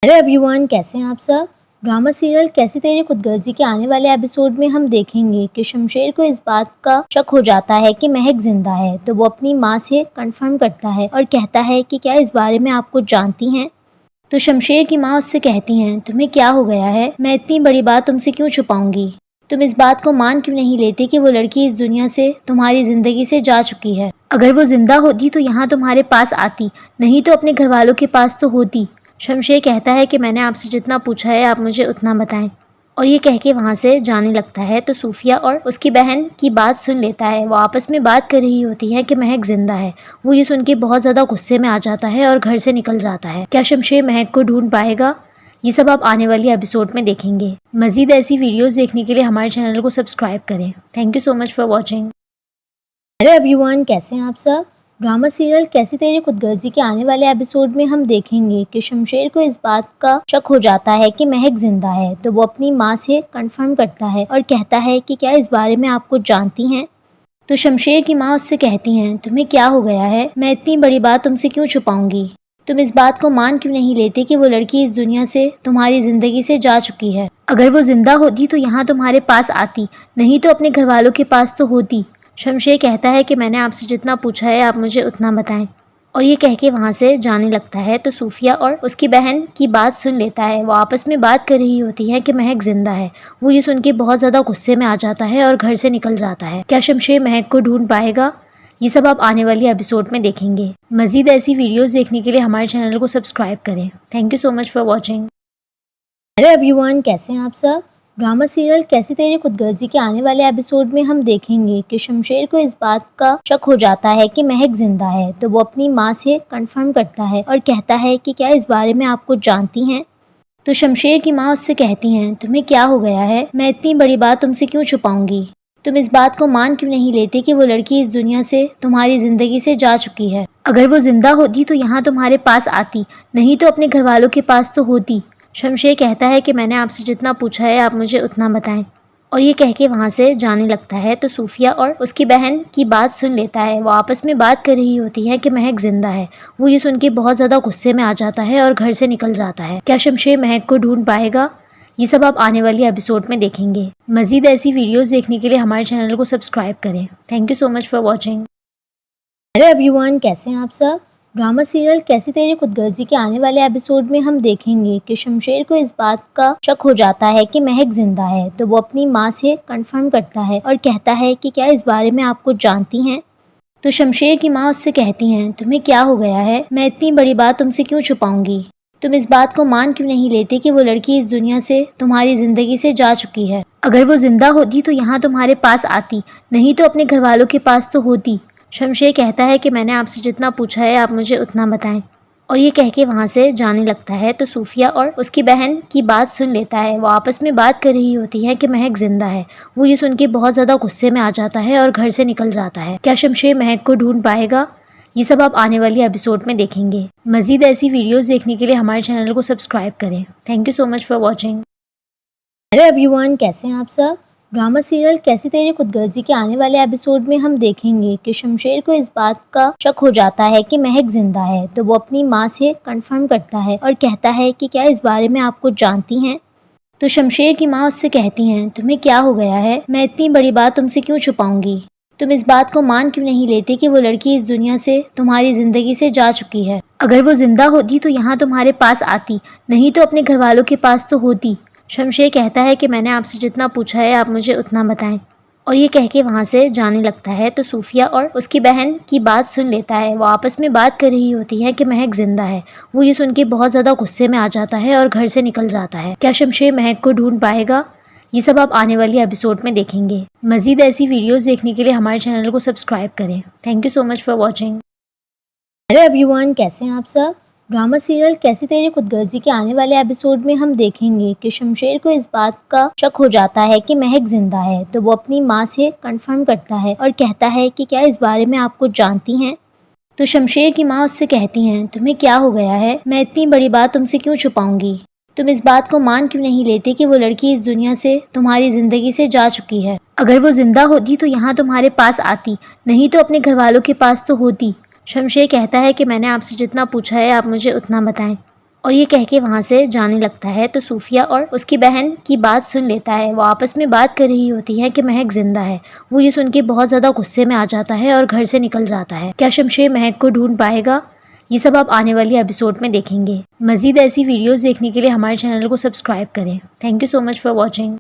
Hello everyone, कैसे हैं आप सब। ड्रामा सीरियल कैसी तेरी खुदगर्जी के आने वाले एपिसोड में हम देखेंगे कि शमशेर को इस बात का शक हो जाता है कि महक जिंदा है, तो वो अपनी माँ से कंफर्म करता है और कहता है कि क्या इस बारे में आप कुछ जानती हैं। तो शमशेर की माँ उससे कहती हैं, तुम्हें क्या हो गया है, मैं इतनी बड़ी बात तुमसे क्यों छुपाऊंगी। तुम इस बात को मान क्यों नहीं लेते कि वो लड़की इस दुनिया से, तुम्हारी जिंदगी से जा चुकी है। अगर वो जिंदा होती तो यहाँ तुम्हारे पास आती, नहीं तो अपने घर वालों के पास तो होती। शमशेर कहता है कि मैंने आपसे जितना पूछा है आप मुझे उतना बताएं, और ये कह के वहाँ से जाने लगता है। तो सूफिया और उसकी बहन की बात सुन लेता है। वो आपस में बात कर रही होती है कि महक जिंदा है। वो ये सुन के बहुत ज़्यादा गुस्से में आ जाता है और घर से निकल जाता है। क्या शमशेर महक को ढूंढ पाएगा, ये सब आप आने वाली एपिसोड में देखेंगे। मज़ीद ऐसी वीडियोस देखने के लिए हमारे चैनल को सब्सक्राइब करें। Thank you so much for watching. Hello everyone, कैसे हैं आप सब। ड्रामा सीरियल कैसी तेरी खुदगर्जी के आने वाले एपिसोड में हम देखेंगे कि शमशेर को इस बात का शक हो जाता है कि महक जिंदा है, तो वो अपनी माँ से कंफर्म करता है और कहता है कि क्या इस बारे में आप कुछ जानती हैं। तो शमशेर की माँ उससे कहती हैं, तुम्हें क्या हो गया है, मैं इतनी बड़ी बात तुमसे क्यों छुपाऊंगी। तुम इस बात को मान क्यों नहीं लेते कि वो लड़की इस दुनिया से, तुम्हारी जिंदगी से जा चुकी है। अगर वो जिंदा होती तो यहाँ तुम्हारे पास आती, नहीं तो अपने घर वालों के पास तो होती। शमशेर कहता है कि मैंने आपसे जितना पूछा है आप मुझे उतना बताएं, और ये कह के वहाँ से जाने लगता है। तो सूफिया और उसकी बहन की बात सुन लेता है। वो आपस में बात कर रही होती है कि महक जिंदा है। वो ये सुन के बहुत ज़्यादा गुस्से में आ जाता है और घर से निकल जाता है। क्या शमशेर महक को ढूंढ पाएगा, ये सब आप आने वाली एपिसोड में देखेंगे। मज़ीद ऐसी वीडियोस देखने के लिए हमारे चैनल को सब्सक्राइब करें। Thank you so much for watching. Hello everyone, कैसे हैं आप सब। ड्रामा सीरियल कैसी तेरी खुदगर्जी के आने वाले एपिसोड में हम देखेंगे कि शमशेर को इस बात का शक हो जाता है कि महक जिंदा है, तो वो अपनी माँ से कंफर्म करता है और कहता है कि क्या इस बारे में आप कुछ जानती हैं। तो शमशेर की माँ उससे कहती हैं, तुम्हें क्या हो गया है, मैं इतनी बड़ी बात तुमसे क्यों छुपाऊंगी। तुम इस बात को मान क्यों नहीं लेते कि वो लड़की इस दुनिया से, तुम्हारी जिंदगी से जा चुकी है। अगर वो जिंदा होती तो यहाँ तुम्हारे पास आती, नहीं तो अपने घर वालों के पास तो होती। शमशेर कहता है कि मैंने आपसे जितना पूछा है आप मुझे उतना बताएं, और ये कह के वहाँ से जाने लगता है। तो सूफिया और उसकी बहन की बात सुन लेता है। वो आपस में बात कर रही होती है कि महक जिंदा है। वो ये सुन के बहुत ज़्यादा गुस्से में आ जाता है और घर से निकल जाता है। क्या शमशेर महक को ढूंढ पाएगा, ये सब आप आने वाली एपिसोड में देखेंगे। मज़ीद ऐसी वीडियोस देखने के लिए हमारे चैनल को सब्सक्राइब करें। Thank you so much for watching. Hello everyone, कैसे हैं आप सब। ड्रामा सीरियल कैसी तेरी खुदगर्जी के आने वाले एपिसोड में हम देखेंगे कि शमशेर को इस बात का शक हो जाता है कि महक जिंदा है, तो वो अपनी माँ से कंफर्म करता है और कहता है कि क्या इस बारे में आप कुछ जानती हैं। तो शमशेर की माँ उससे कहती हैं, तुम्हें क्या हो गया है, मैं इतनी बड़ी बात तुमसे क्यों छुपाऊंगी। तुम इस बात को मान क्यों नहीं लेते कि वो लड़की इस दुनिया से, तुम्हारी जिंदगी से जा चुकी है। अगर वो जिंदा होती तो यहाँ तुम्हारे पास आती, नहीं तो अपने घर वालों के पास तो होती। शमशेर कहता है कि मैंने आपसे जितना पूछा है आप मुझे उतना बताएं, और ये कह के वहाँ से जाने लगता है। तो सूफिया और उसकी बहन की बात सुन लेता है। वो आपस में बात कर रही होती है कि महक जिंदा है। वो ये सुन के बहुत ज़्यादा गुस्से में आ जाता है और घर से निकल जाता है। क्या शमशेर महक को ढूंढ पाएगा, ये सब आप आने वाली एपिसोड में देखेंगे। मज़ीद ऐसी वीडियोस देखने के लिए हमारे चैनल को सब्सक्राइब करें। Thank you so much for watching. Hello everyone, कैसे हैं आप सब। ड्रामा सीरियल कैसी तेरी खुदगर्जी के आने वाले एपिसोड में हम देखेंगे कि शमशेर को इस बात का शक हो जाता है कि महक जिंदा है, तो वो अपनी माँ से कंफर्म करता है और कहता है कि क्या इस बारे में आप कुछ जानती हैं। तो शमशेर की माँ उससे कहती हैं, तुम्हें क्या हो गया है, मैं इतनी बड़ी बात तुमसे क्यों छुपाऊंगी। तुम इस बात को मान क्यों नहीं लेते कि वो लड़की इस दुनिया से, तुम्हारी जिंदगी से जा चुकी है। अगर वो जिंदा होती तो यहाँ तुम्हारे पास आती, नहीं तो अपने घर वालों के पास तो होती। शमशेर कहता है कि मैंने आपसे जितना पूछा है आप मुझे उतना बताएं, और ये कह के वहाँ से जाने लगता है। तो सूफिया और उसकी बहन की बात सुन लेता है। वो आपस में बात कर रही होती है कि महक जिंदा है। वो ये सुन के बहुत ज़्यादा गुस्से में आ जाता है और घर से निकल जाता है। क्या शमशेर महक को ढूंढ पाएगा, ये सब आप आने वाली एपिसोड में देखेंगे। मज़ीद ऐसी वीडियोस देखने के लिए हमारे चैनल को सब्सक्राइब करें। Thank you so much for watching. Hello everyone, कैसे हैं आप सब। ड्रामा सीरियल कैसी तेरी खुदगर्जी के आने वाले एपिसोड में हम देखेंगे कि शमशेर को इस बात का शक हो जाता है कि महक जिंदा है, तो वो अपनी माँ से कंफर्म करता है और कहता है कि क्या इस बारे में आप कुछ जानती हैं। तो शमशेर की माँ उससे कहती हैं, तुम्हें क्या हो गया है, मैं इतनी बड़ी बात तुमसे क्यों छुपाऊंगी। तुम इस बात को मान क्यों नहीं लेते कि वो लड़की इस दुनिया से, तुम्हारी जिंदगी से जा चुकी है। अगर वो जिंदा होती तो यहाँ तुम्हारे पास आती, नहीं तो अपने घर वालों के पास तो होती। शमशेर कहता है कि मैंने आपसे जितना पूछा है आप मुझे उतना बताएं, और ये कह के वहाँ से जाने लगता है। तो सूफिया और उसकी बहन की बात सुन लेता है। वो आपस में बात कर रही होती है कि महक जिंदा है। वो ये सुन के बहुत ज़्यादा गुस्से में आ जाता है और घर से निकल जाता है। क्या शमशेर महक को ढूंढ पाएगा? ये सब आप आने वाली एपिसोड में देखेंगे। मज़ीद ऐसी वीडियोस देखने के लिए हमारे चैनल को सब्सक्राइब करें। Thank you so much for watching.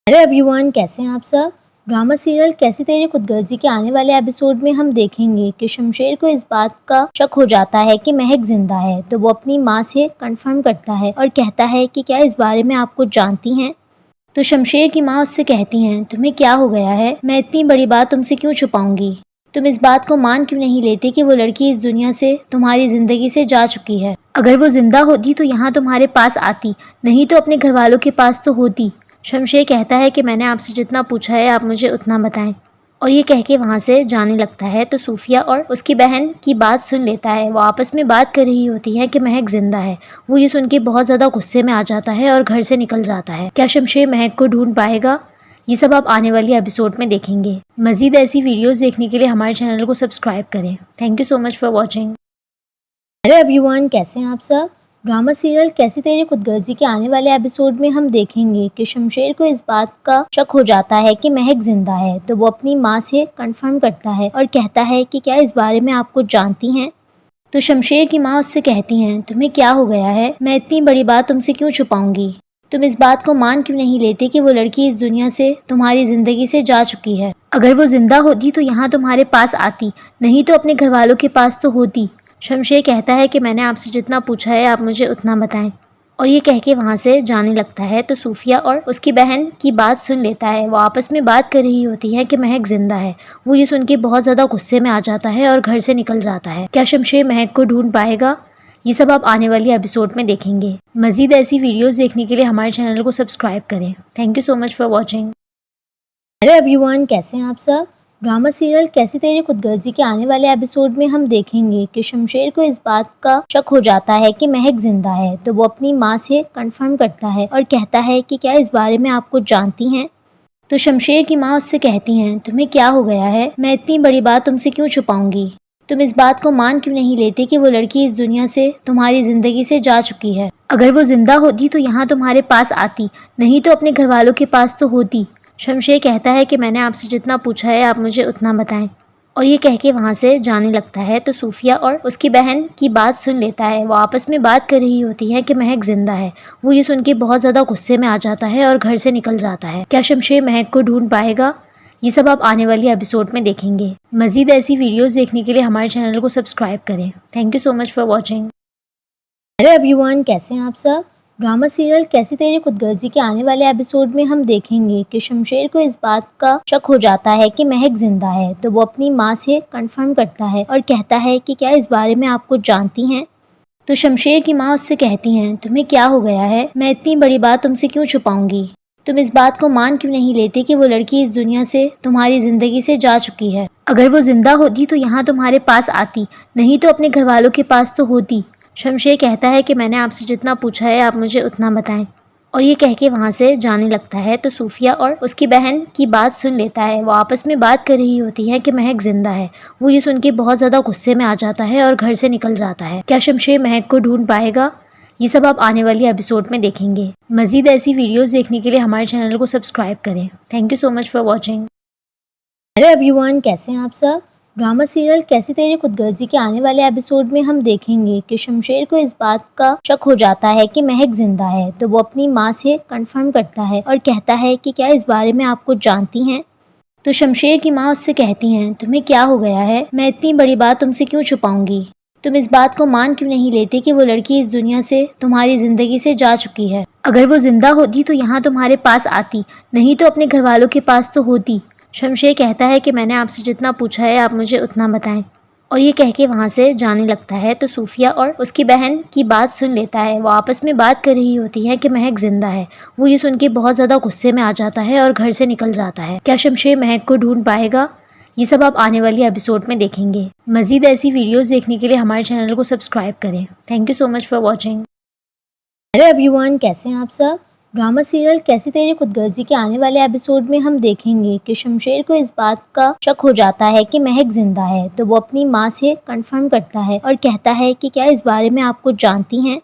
Hello everyone, कैसे हैं आप सब? ड्रामा सीरियल कैसी तेरी खुदगर्जी के आने वाले एपिसोड में हम देखेंगे कि शमशेर को इस बात का शक हो जाता है कि महक जिंदा है। तो वो अपनी माँ से कंफर्म करता है और कहता है कि क्या इस बारे में आप कुछ जानती हैं? तो शमशेर की माँ उससे कहती हैं, तुम्हें क्या हो गया है? मैं इतनी बड़ी बात तुमसे क्यों छुपाऊंगी? तुम इस बात को मान क्यों नहीं लेते कि वो लड़की इस दुनिया से तुम्हारी जिंदगी से जा चुकी है? अगर वो जिंदा होती तो यहाँ तुम्हारे पास आती, नहीं तो अपने घर वालों के पास तो होती। शमशेर कहता है कि मैंने आपसे जितना पूछा है आप मुझे उतना बताएं। और ये कह के वहाँ से जाने लगता है। तो सूफिया और उसकी बहन की बात सुन लेता है। वो आपस में बात कर रही होती है कि महक जिंदा है। वो ये सुन के बहुत ज़्यादा गुस्से में आ जाता है और घर से निकल जाता है। क्या शमशेर महक को ढूंढ पाएगा? ये सब आप आने वाली एपिसोड में देखेंगे। मज़ीद ऐसी वीडियोस देखने के लिए हमारे चैनल को सब्सक्राइब करें। Thank you so much for watching. Hello everyone, कैसे हैं आप सब? ड्रामा सीरियल कैसी तेरी खुदगर्जी के आने वाले एपिसोड में हम देखेंगे कि शमशेर को इस बात का शक हो जाता है कि महक जिंदा है। तो वो अपनी माँ से कंफर्म करता है और कहता है कि क्या इस बारे में आप कुछ जानती हैं? तो शमशेर की माँ उससे कहती हैं, तुम्हें क्या हो गया है? मैं इतनी बड़ी बात तुमसे क्यों छुपाऊंगी? तुम इस बात को मान क्यों नहीं लेते कि वो लड़की इस दुनिया से तुम्हारी जिंदगी से जा चुकी है? अगर वो जिंदा होती तो यहाँ तुम्हारे पास आती, नहीं तो अपने घर वालों के पास तो होती। शमशेर कहता है कि मैंने आपसे जितना पूछा है आप मुझे उतना बताएं। और ये कह के वहाँ से जाने लगता है। तो सूफिया और उसकी बहन की बात सुन लेता है। वो आपस में बात कर रही होती है कि महक जिंदा है। वो ये सुन के बहुत ज़्यादा गुस्से में आ जाता है और घर से निकल जाता है। क्या शमशेर महक को ढूंढ पाएगा? ये सब आप आने वाली एपिसोड में देखेंगे। मज़ीद ऐसी वीडियोस देखने के लिए हमारे चैनल को सब्सक्राइब करें। Thank you so much for watching. Hello everyone, कैसे हैं आप सब? ड्रामा सीरियल कैसी तेरी खुदगर्जी के आने वाले एपिसोड में हम देखेंगे कि शमशेर को इस बात का शक हो जाता है कि महक जिंदा है। तो वो अपनी माँ से कंफर्म करता है और कहता है कि क्या इस बारे में आप कुछ जानती हैं? तो शमशेर की माँ उससे कहती हैं, तुम्हें क्या हो गया है? मैं इतनी बड़ी बात तुमसे क्यों छुपाऊंगी? तुम इस बात को मान क्यों नहीं लेते कि वो लड़की इस दुनिया से तुम्हारी जिंदगी से जा चुकी है? अगर वो जिंदा होती तो यहाँ तुम्हारे पास आती, नहीं तो अपने घर वालों के पास तो होती। शमशेर कहता है कि मैंने आपसे जितना पूछा है आप मुझे उतना बताएं। और ये कह के वहाँ से जाने लगता है। तो सूफिया और उसकी बहन की बात सुन लेता है। वो आपस में बात कर रही होती है कि महक जिंदा है। वो ये सुन के बहुत ज़्यादा गुस्से में आ जाता है और घर से निकल जाता है। क्या शमशेर महक को ढूंढ पाएगा? ये सब आप आने वाली एपिसोड में देखेंगे। मज़ीद ऐसी वीडियोस देखने के लिए हमारे चैनल को सब्सक्राइब करें। Thank you so much for watching. Hello everyone, कैसे हैं आप सब? ड्रामा सीरियल कैसी तेरी खुदगर्जी के आने वाले एपिसोड में हम देखेंगे कि शमशेर को इस बात का शक हो जाता है कि महक जिंदा है। तो वो अपनी माँ से कंफर्म करता है और कहता है कि क्या इस बारे में आप कुछ जानती हैं? तो शमशेर की माँ उससे कहती हैं, तुम्हें क्या हो गया है? मैं इतनी बड़ी बात तुमसे क्यों छुपाऊंगी? तुम इस बात को मान क्यों नहीं लेते कि वो लड़की इस दुनिया से तुम्हारी जिंदगी से जा चुकी है? अगर वो जिंदा होती तो यहाँ तुम्हारे पास आती, नहीं तो अपने घर वालों के पास तो होती। शमशेर कहता है कि मैंने आपसे जितना पूछा है आप मुझे उतना बताएं। और ये कह के वहाँ से जाने लगता है। तो सूफिया और उसकी बहन की बात सुन लेता है। वो आपस में बात कर रही होती है कि महक जिंदा है। वो ये सुन के बहुत ज़्यादा गुस्से में आ जाता है और घर से निकल जाता है। क्या शमशेर महक को ढूंढ पाएगा? ये सब आप आने वाली एपिसोड में देखेंगे। मज़ीद ऐसी वीडियोस देखने के लिए हमारे चैनल को सब्सक्राइब करें। Thank you so much for watching. Hello everyone, कैसे हैं आप सब? ड्रामा सीरियल कैसी तेरी खुदगर्जी के आने वाले एपिसोड में हम देखेंगे कि शमशेर को इस बात का शक हो जाता है कि महक जिंदा है। तो वो अपनी माँ से कंफर्म करता है और कहता है कि क्या इस बारे में आप कुछ जानती हैं? तो शमशेर की माँ उससे कहती हैं, तुम्हें क्या हो गया है? मैं इतनी बड़ी बात तुमसे क्यों छुपाऊंगी? तुम इस बात को मान क्यों नहीं लेते कि वो लड़की इस दुनिया से तुम्हारी जिंदगी से जा चुकी है? अगर वो जिंदा होती तो यहाँ तुम्हारे पास आती, नहीं तो अपने घर वालों के पास तो होती। शमशेर कहता है कि मैंने आपसे जितना पूछा है आप मुझे उतना बताएं। और ये कह के वहाँ से जाने लगता है। तो सूफिया और उसकी बहन की बात सुन लेता है। वो आपस में बात कर रही होती है कि महक जिंदा है। वो ये सुन के बहुत ज़्यादा गुस्से में आ जाता है और घर से निकल जाता है। क्या शमशेर महक को ढूंढ पाएगा? ये सब आप आने वाली एपिसोड में देखेंगे। मज़ीद ऐसी वीडियोस देखने के लिए हमारे चैनल को सब्सक्राइब करें। Thank you so much for watching. Hello everyone, कैसे हैं आप सब? ड्रामा सीरियल कैसी तेरी खुदगर्जी के आने वाले एपिसोड में हम देखेंगे कि शमशेर को इस बात का शक हो जाता है कि महक जिंदा है। तो वो अपनी माँ से कंफर्म करता है और कहता है कि क्या इस बारे में आप कुछ जानती हैं?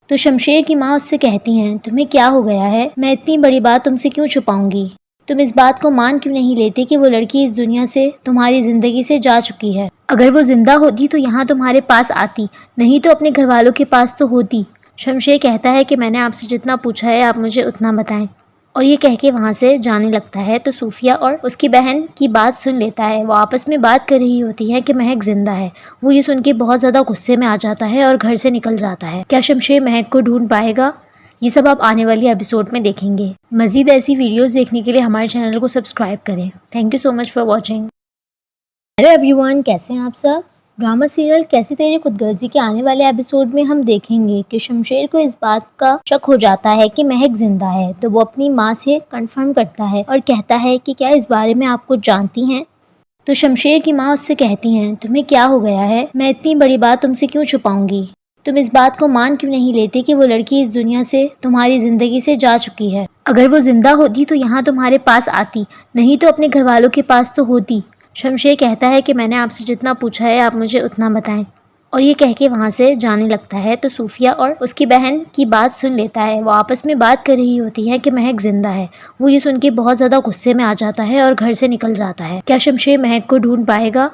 तो शमशेर की माँ उससे कहती हैं, तुम्हें क्या हो गया है? मैं इतनी बड़ी बात तुमसे क्यों छुपाऊंगी? तुम इस बात को मान क्यों नहीं लेते कि वो लड़की इस दुनिया से तुम्हारी जिंदगी से जा चुकी है? अगर वो जिंदा होती तो यहाँ तुम्हारे पास आती, नहीं तो अपने घर वालों के पास तो होती। शमशेर कहता है कि मैंने आपसे जितना पूछा है आप मुझे उतना बताएं। और ये कह के वहाँ से जाने लगता है तो सूफिया और उसकी बहन की बात सुन लेता है। वो आपस में बात कर रही होती है कि महक जिंदा है। वो ये सुन के बहुत ज़्यादा गुस्से में आ जाता है और घर से निकल जाता है। क्या शमशेर महक को ढूंढ पाएगा? ये सब आप आने वाली एपिसोड में देखेंगे। मज़ीद ऐसी वीडियोस देखने के लिए हमारे चैनल को सब्सक्राइब करें। Thank you so much for watching. Hello everyone, कैसे हैं आप सब? ड्रामा सीरियल कैसी तेरी खुदगर्जी के आने वाले एपिसोड में हम देखेंगे कि शमशेर को इस बात का शक हो जाता है कि महक जिंदा है। तो वो अपनी माँ से कंफर्म करता है और कहता है कि क्या इस बारे में आप कुछ जानती हैं? तो शमशेर की माँ उससे कहती हैं, तुम्हें क्या हो गया है? मैं इतनी बड़ी बात तुमसे क्यों छुपाऊंगी? तुम इस बात को मान क्यों नहीं लेते कि वो लड़की इस दुनिया से तुम्हारी जिंदगी से जा चुकी है? अगर वो जिंदा होती तो यहाँ तुम्हारे पास आती, नहीं तो अपने घर वालों के पास तो होती। शमशेर कहता है कि मैंने आपसे जितना पूछा है आप मुझे उतना बताएं। और ये कह के वहाँ से जाने लगता है तो सूफिया और उसकी बहन की बात सुन लेता है। वो आपस में बात कर रही होती है कि महक जिंदा है। वो ये सुन के बहुत ज़्यादा गुस्से में आ जाता है और घर से निकल जाता है। क्या शमशेर महक को ढूंढ पाएगा?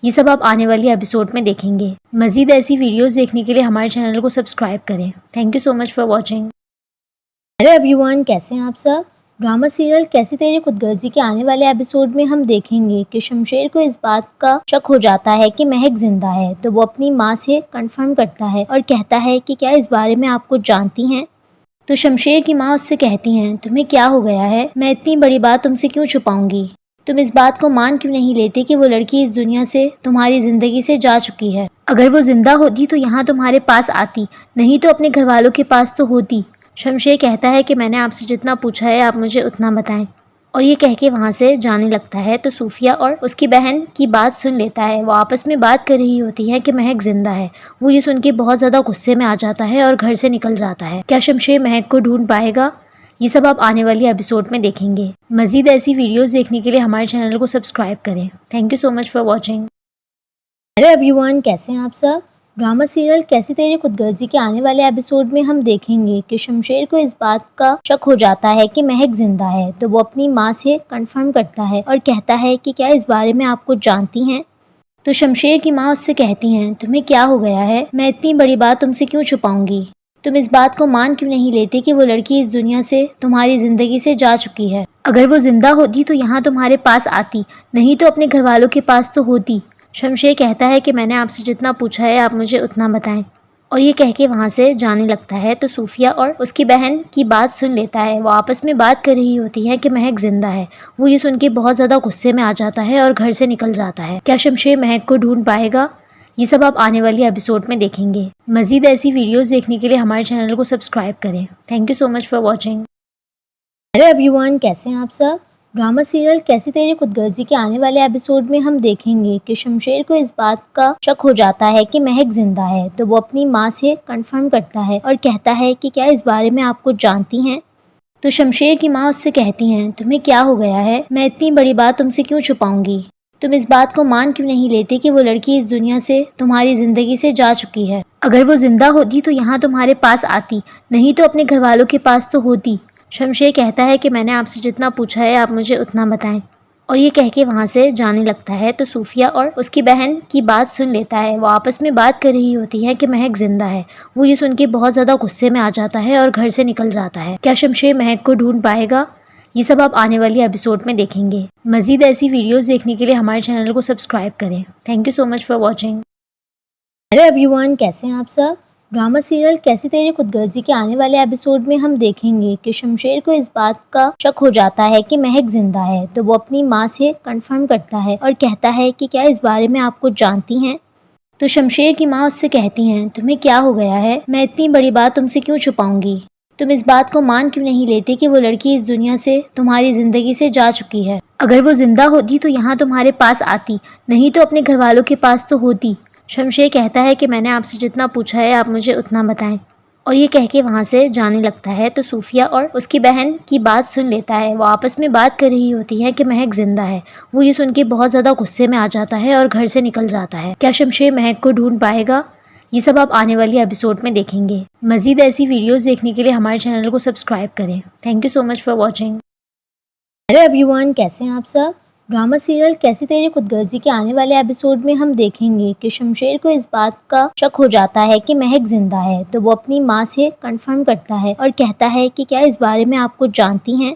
ये सब आप आने वाली एपिसोड में देखेंगे। मज़ीद ऐसी वीडियोस देखने के लिए हमारे चैनल को सब्सक्राइब करें। Thank you so much for watching. Hello everyone, कैसे हैं आप सब? ड्रामा सीरियल कैसी तेरी खुदगर्जी के आने वाले एपिसोड में हम देखेंगे कि शमशेर को इस बात का शक हो जाता है कि महक जिंदा है। तो वो अपनी माँ से कंफर्म करता है और कहता है कि क्या इस बारे में आप कुछ जानती हैं? तो शमशेर की माँ उससे कहती हैं, तुम्हें क्या हो गया है? मैं इतनी बड़ी बात तुमसे क्यों छुपाऊंगी? तुम इस बात को मान क्यों नहीं लेते कि वो लड़की इस दुनिया से तुम्हारी जिंदगी से जा चुकी है? अगर वो जिंदा होती तो यहाँ तुम्हारे पास आती, नहीं तो अपने घर वालों के पास तो होती। शमशेर कहता है कि मैंने आपसे जितना पूछा है आप मुझे उतना बताएं। और ये कह के वहाँ से जाने लगता है तो सूफिया और उसकी बहन की बात सुन लेता है। वो आपस में बात कर रही होती है कि महक जिंदा है। वो ये सुन के बहुत ज़्यादा गुस्से में आ जाता है और घर से निकल जाता है। क्या शमशेर महक को ढूंढ पाएगा? ये सब आप आने वाली एपिसोड में देखेंगे। मज़ीद ऐसी वीडियोस देखने के लिए हमारे चैनल को सब्सक्राइब करें। Thank you so much for watching. Hello everyone, कैसे हैं आप सब? ड्रामा सीरियल कैसी तेरी खुदगर्जी के आने वाले एपिसोड में हम देखेंगे कि शमशेर को इस बात का शक हो जाता है कि महक जिंदा है। तो वो अपनी माँ से कंफर्म करता है और कहता है कि क्या इस बारे में आप कुछ जानती हैं? तो शमशेर की माँ उससे कहती हैं, तुम्हें क्या हो गया है? मैं इतनी बड़ी बात तुमसे क्यों छुपाऊंगी? तुम इस बात को मान क्यों नहीं लेते कि वो लड़की इस दुनिया से तुम्हारी जिंदगी से जा चुकी है? अगर वो जिंदा होती तो यहाँ तुम्हारे पास आती, नहीं तो अपने घर वालों के पास तो होती। शमशेर कहता है कि मैंने आपसे जितना पूछा है आप मुझे उतना बताएं। और ये कह के वहाँ से जाने लगता है तो सूफिया और उसकी बहन की बात सुन लेता है। वो आपस में बात कर रही होती है कि महक जिंदा है। वो ये सुन के बहुत ज़्यादा गुस्से में आ जाता है और घर से निकल जाता है। क्या शमशेर महक को ढूंढ पाएगा? ये सब आप आने वाली एपिसोड में देखेंगे। मज़ीद ऐसी वीडियोस देखने के लिए हमारे चैनल को सब्सक्राइब करें। Thank you so much for watching. Hello everyone, कैसे हैं आप सब? ड्रामा सीरियल कैसी तेरी खुदगर्जी के आने वाले एपिसोड में हम देखेंगे कि शमशेर को इस बात का शक हो जाता है कि महक जिंदा है। तो वो अपनी माँ से कंफर्म करता है और कहता है कि क्या इस बारे में आप कुछ जानती हैं? तो शमशेर की माँ उससे कहती हैं, तुम्हें क्या हो गया है? मैं इतनी बड़ी बात तुमसे क्यों छुपाऊंगी? तुम इस बात को मान क्यों नहीं लेते कि वो लड़की इस दुनिया से तुम्हारी जिंदगी से जा चुकी है? अगर वो जिंदा होती तो यहाँ तुम्हारे पास आती, नहीं तो अपने घर वालों के पास तो होती। शमशेर कहता है कि मैंने आपसे जितना पूछा है आप मुझे उतना बताएं। और ये कह के वहाँ से जाने लगता है तो सूफिया और उसकी बहन की बात सुन लेता है। वो आपस में बात कर रही होती है कि महक जिंदा है। वो ये सुन के बहुत ज़्यादा गुस्से में आ जाता है और घर से निकल जाता है। क्या शमशेर महक को ढूंढ पाएगा? ये सब आप आने वाली एपिसोड में देखेंगे। मज़ीद ऐसी वीडियोस देखने के लिए हमारे चैनल को सब्सक्राइब करें। Thank you so much for watching. Hello everyone, कैसे हैं आप सब? ड्रामा सीरियल कैसी तेरी खुदगर्जी के आने वाले एपिसोड में हम देखेंगे कि शमशेर को इस बात का शक हो जाता है कि महक जिंदा है। तो वो अपनी माँ से कंफर्म करता है और कहता है कि क्या इस बारे में आप कुछ जानती हैं? तो शमशेर की माँ उससे कहती हैं, तुम्हें क्या हो गया है? मैं इतनी बड़ी बात तुमसे क्यों छुपाऊंगी? तुम इस बात को मान क्यों नहीं लेते कि वो लड़की इस दुनिया से तुम्हारी जिंदगी से जा चुकी है? अगर वो जिंदा होती तो यहाँ तुम्हारे पास आती, नहीं तो अपने घर वालों के पास तो होती। शमशेर कहता है कि मैंने आपसे जितना पूछा है आप मुझे उतना बताएं। और ये कह के वहाँ से जाने लगता है तो सूफिया और उसकी बहन की बात सुन लेता है। वो आपस में बात कर रही होती है कि महक जिंदा है। वो ये सुन के बहुत ज़्यादा गुस्से में आ जाता है और घर से निकल जाता है। क्या शमशेर महक को ढूंढ पाएगा? ये सब आप आने वाली एपिसोड में देखेंगे। मज़ीद ऐसी वीडियोस देखने के लिए हमारे चैनल को सब्सक्राइब करें। Thank you so much for watching. Hello everyone, कैसे हैं आप सब। ड्रामा सीरियल कैसी तेरी खुदगर्जी के आने वाले एपिसोड में हम देखेंगे कि शमशेर को इस बात का शक हो जाता है कि महक जिंदा है, तो वो अपनी माँ से कंफर्म करता है और कहता है कि क्या इस बारे में आप कुछ जानती हैं।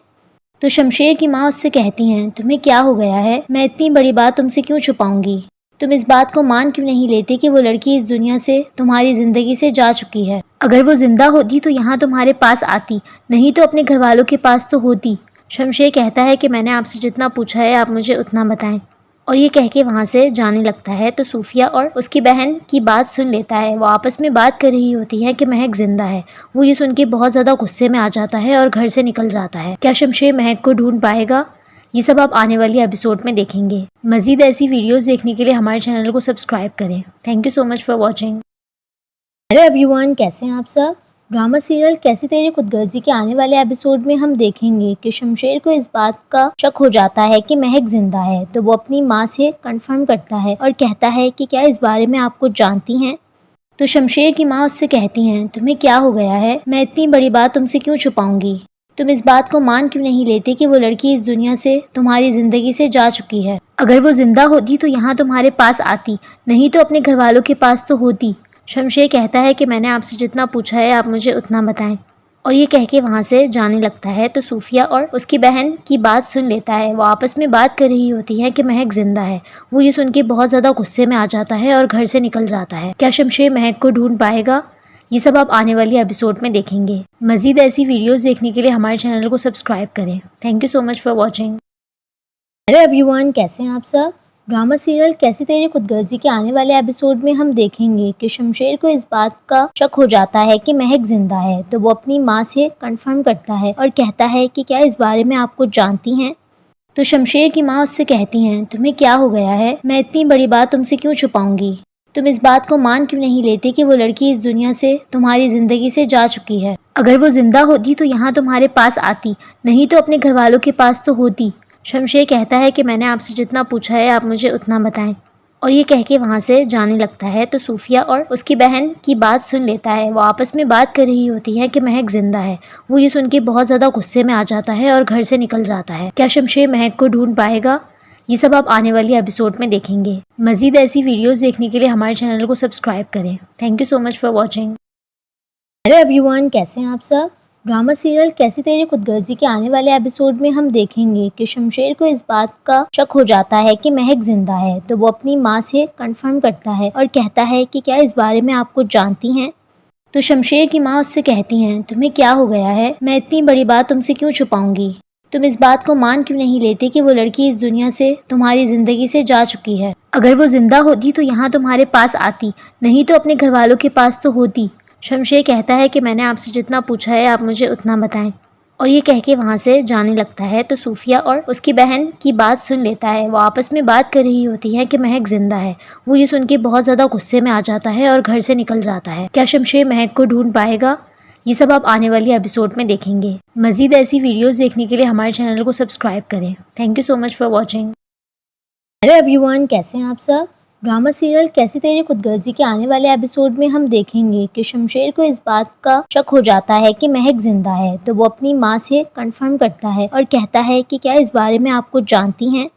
तो शमशेर की माँ उससे कहती हैं, तुम्हें क्या हो गया है, मैं इतनी बड़ी बात तुमसे क्यों छुपाऊंगी। तुम इस बात को मान क्यों नहीं लेते कि वो लड़की इस दुनिया से, तुम्हारी जिंदगी से जा चुकी है। अगर वो जिंदा होती तो यहाँ तुम्हारे पास आती, नहीं तो अपने घर वालों के पास तो होती। शमशेर कहता है कि मैंने आपसे जितना पूछा है आप मुझे उतना बताएं, और ये कह के वहाँ से जाने लगता है। तो सूफिया और उसकी बहन की बात सुन लेता है। वो आपस में बात कर रही होती है कि महक जिंदा है। वो ये सुन के बहुत ज़्यादा गुस्से में आ जाता है और घर से निकल जाता है। क्या शमशेर महक को ढूंढ पाएगा? ये सब आप आने वाली एपिसोड में देखेंगे। मज़ीद ऐसी वीडियोस देखने के लिए हमारे चैनल को सब्सक्राइब करें। Thank you so much for watching. Hello everyone, कैसे हैं आप सब। ड्रामा सीरियल कैसी तेरी खुदगर्जी के आने वाले एपिसोड में हम देखेंगे कि शमशेर को इस बात का शक हो जाता है कि महक जिंदा है, तो वो अपनी माँ से कंफर्म करता है और कहता है कि क्या इस बारे में आप कुछ जानती हैं। तो शमशेर की माँ उससे कहती हैं, तुम्हें क्या हो गया है, मैं इतनी बड़ी बात तुमसे क्यों छुपाऊंगी। तुम इस बात को मान क्यों नहीं लेते कि वो लड़की इस दुनिया से, तुम्हारी जिंदगी से जा चुकी है। अगर वो जिंदा होती तो यहाँ तुम्हारे पास आती, नहीं तो अपने घर वालों के पास तो होती। शमशेर कहता है कि मैंने आपसे जितना पूछा है आप मुझे उतना बताएं, और ये कह के वहाँ से जाने लगता है। तो सूफिया और उसकी बहन की बात सुन लेता है। वो आपस में बात कर रही होती है कि महक जिंदा है। वो ये सुन के बहुत ज़्यादा गुस्से में आ जाता है और घर से निकल जाता है। क्या शमशेर महक को ढूंढ पाएगा? ये सब आप आने वाली एपिसोड में देखेंगे। मज़ीद ऐसी वीडियोस देखने के लिए हमारे चैनल को सब्सक्राइब करें। Thank you so much for watching. Hello everyone, कैसे हैं आप सब। ड्रामा सीरियल कैसी तेरी खुदगर्जी के आने वाले एपिसोड में हम देखेंगे कि शमशेर को इस बात का शक हो जाता है कि महक जिंदा है, तो वो अपनी माँ से कंफर्म करता है और कहता है कि क्या इस बारे में आप कुछ जानती हैं। तो शमशेर की माँ उससे कहती हैं, तुम्हें क्या हो गया है, मैं इतनी बड़ी बात तुमसे क्यों छुपाऊंगी। तुम इस बात को मान क्यों नहीं लेते कि वो लड़की इस दुनिया से, तुम्हारी जिंदगी से जा चुकी है। अगर वो जिंदा होती तो यहाँ तुम्हारे पास आती, नहीं तो अपने घर वालों के पास तो होती। शमशेर कहता है कि मैंने आपसे जितना पूछा है आप मुझे उतना बताएं, और ये कह के वहाँ से जाने लगता है। तो सूफिया और उसकी बहन की बात सुन लेता है। वो आपस में बात कर रही होती है कि महक जिंदा है। वो ये सुन के बहुत ज़्यादा गुस्से में आ जाता है और घर से निकल जाता है। क्या शमशेर महक को ढूंढ पाएगा? ये सब आप आने वाली एपिसोड में देखेंगे। मज़ीद ऐसी वीडियोस देखने के लिए हमारे चैनल को सब्सक्राइब करें। Thank you so much for watching. Hello everyone, कैसे हैं आप सब। ड्रामा सीरियल कैसी तेरी खुदगर्जी के आने वाले एपिसोड में हम देखेंगे कि शमशेर को इस बात का शक हो जाता है कि महक जिंदा है, तो वो अपनी माँ से कंफर्म करता है और कहता है कि क्या इस बारे में आप कुछ जानती हैं। तो शमशेर की माँ उससे कहती हैं, तुम्हें क्या हो गया है, मैं इतनी बड़ी बात तुमसे क्यों छुपाऊंगी। तुम इस बात को मान क्यों नहीं लेते कि वो लड़की इस दुनिया से, तुम्हारी जिंदगी से जा चुकी है। अगर वो जिंदा होती तो यहाँ तुम्हारे पास आती, नहीं तो अपने घर वालों के पास तो होती। शमशेर कहता है कि मैंने आपसे जितना पूछा है आप मुझे उतना बताएं, और ये कह के वहाँ से जाने लगता है। तो सूफिया और उसकी बहन की बात सुन लेता है। वो आपस में बात कर रही होती है कि महक जिंदा है। वो ये सुन के बहुत ज़्यादा गुस्से में आ जाता है और घर से निकल जाता है। क्या शमशेर महक को ढूंढ पाएगा? ये सब आप आने वाली एपिसोड में देखेंगे। मज़ीद ऐसी वीडियोस देखने के लिए हमारे चैनल को सब्सक्राइब करें। Thank you so much for watching. Hello everyone, कैसे हैं आप सब। ड्रामा सीरियल कैसी तेरी खुदगर्जी के आने वाले एपिसोड में हम देखेंगे कि शमशेर को इस बात का शक हो जाता है कि महक जिंदा है, तो वो अपनी माँ से कंफर्म करता है और कहता है कि क्या इस बारे में आप कुछ जानती हैं।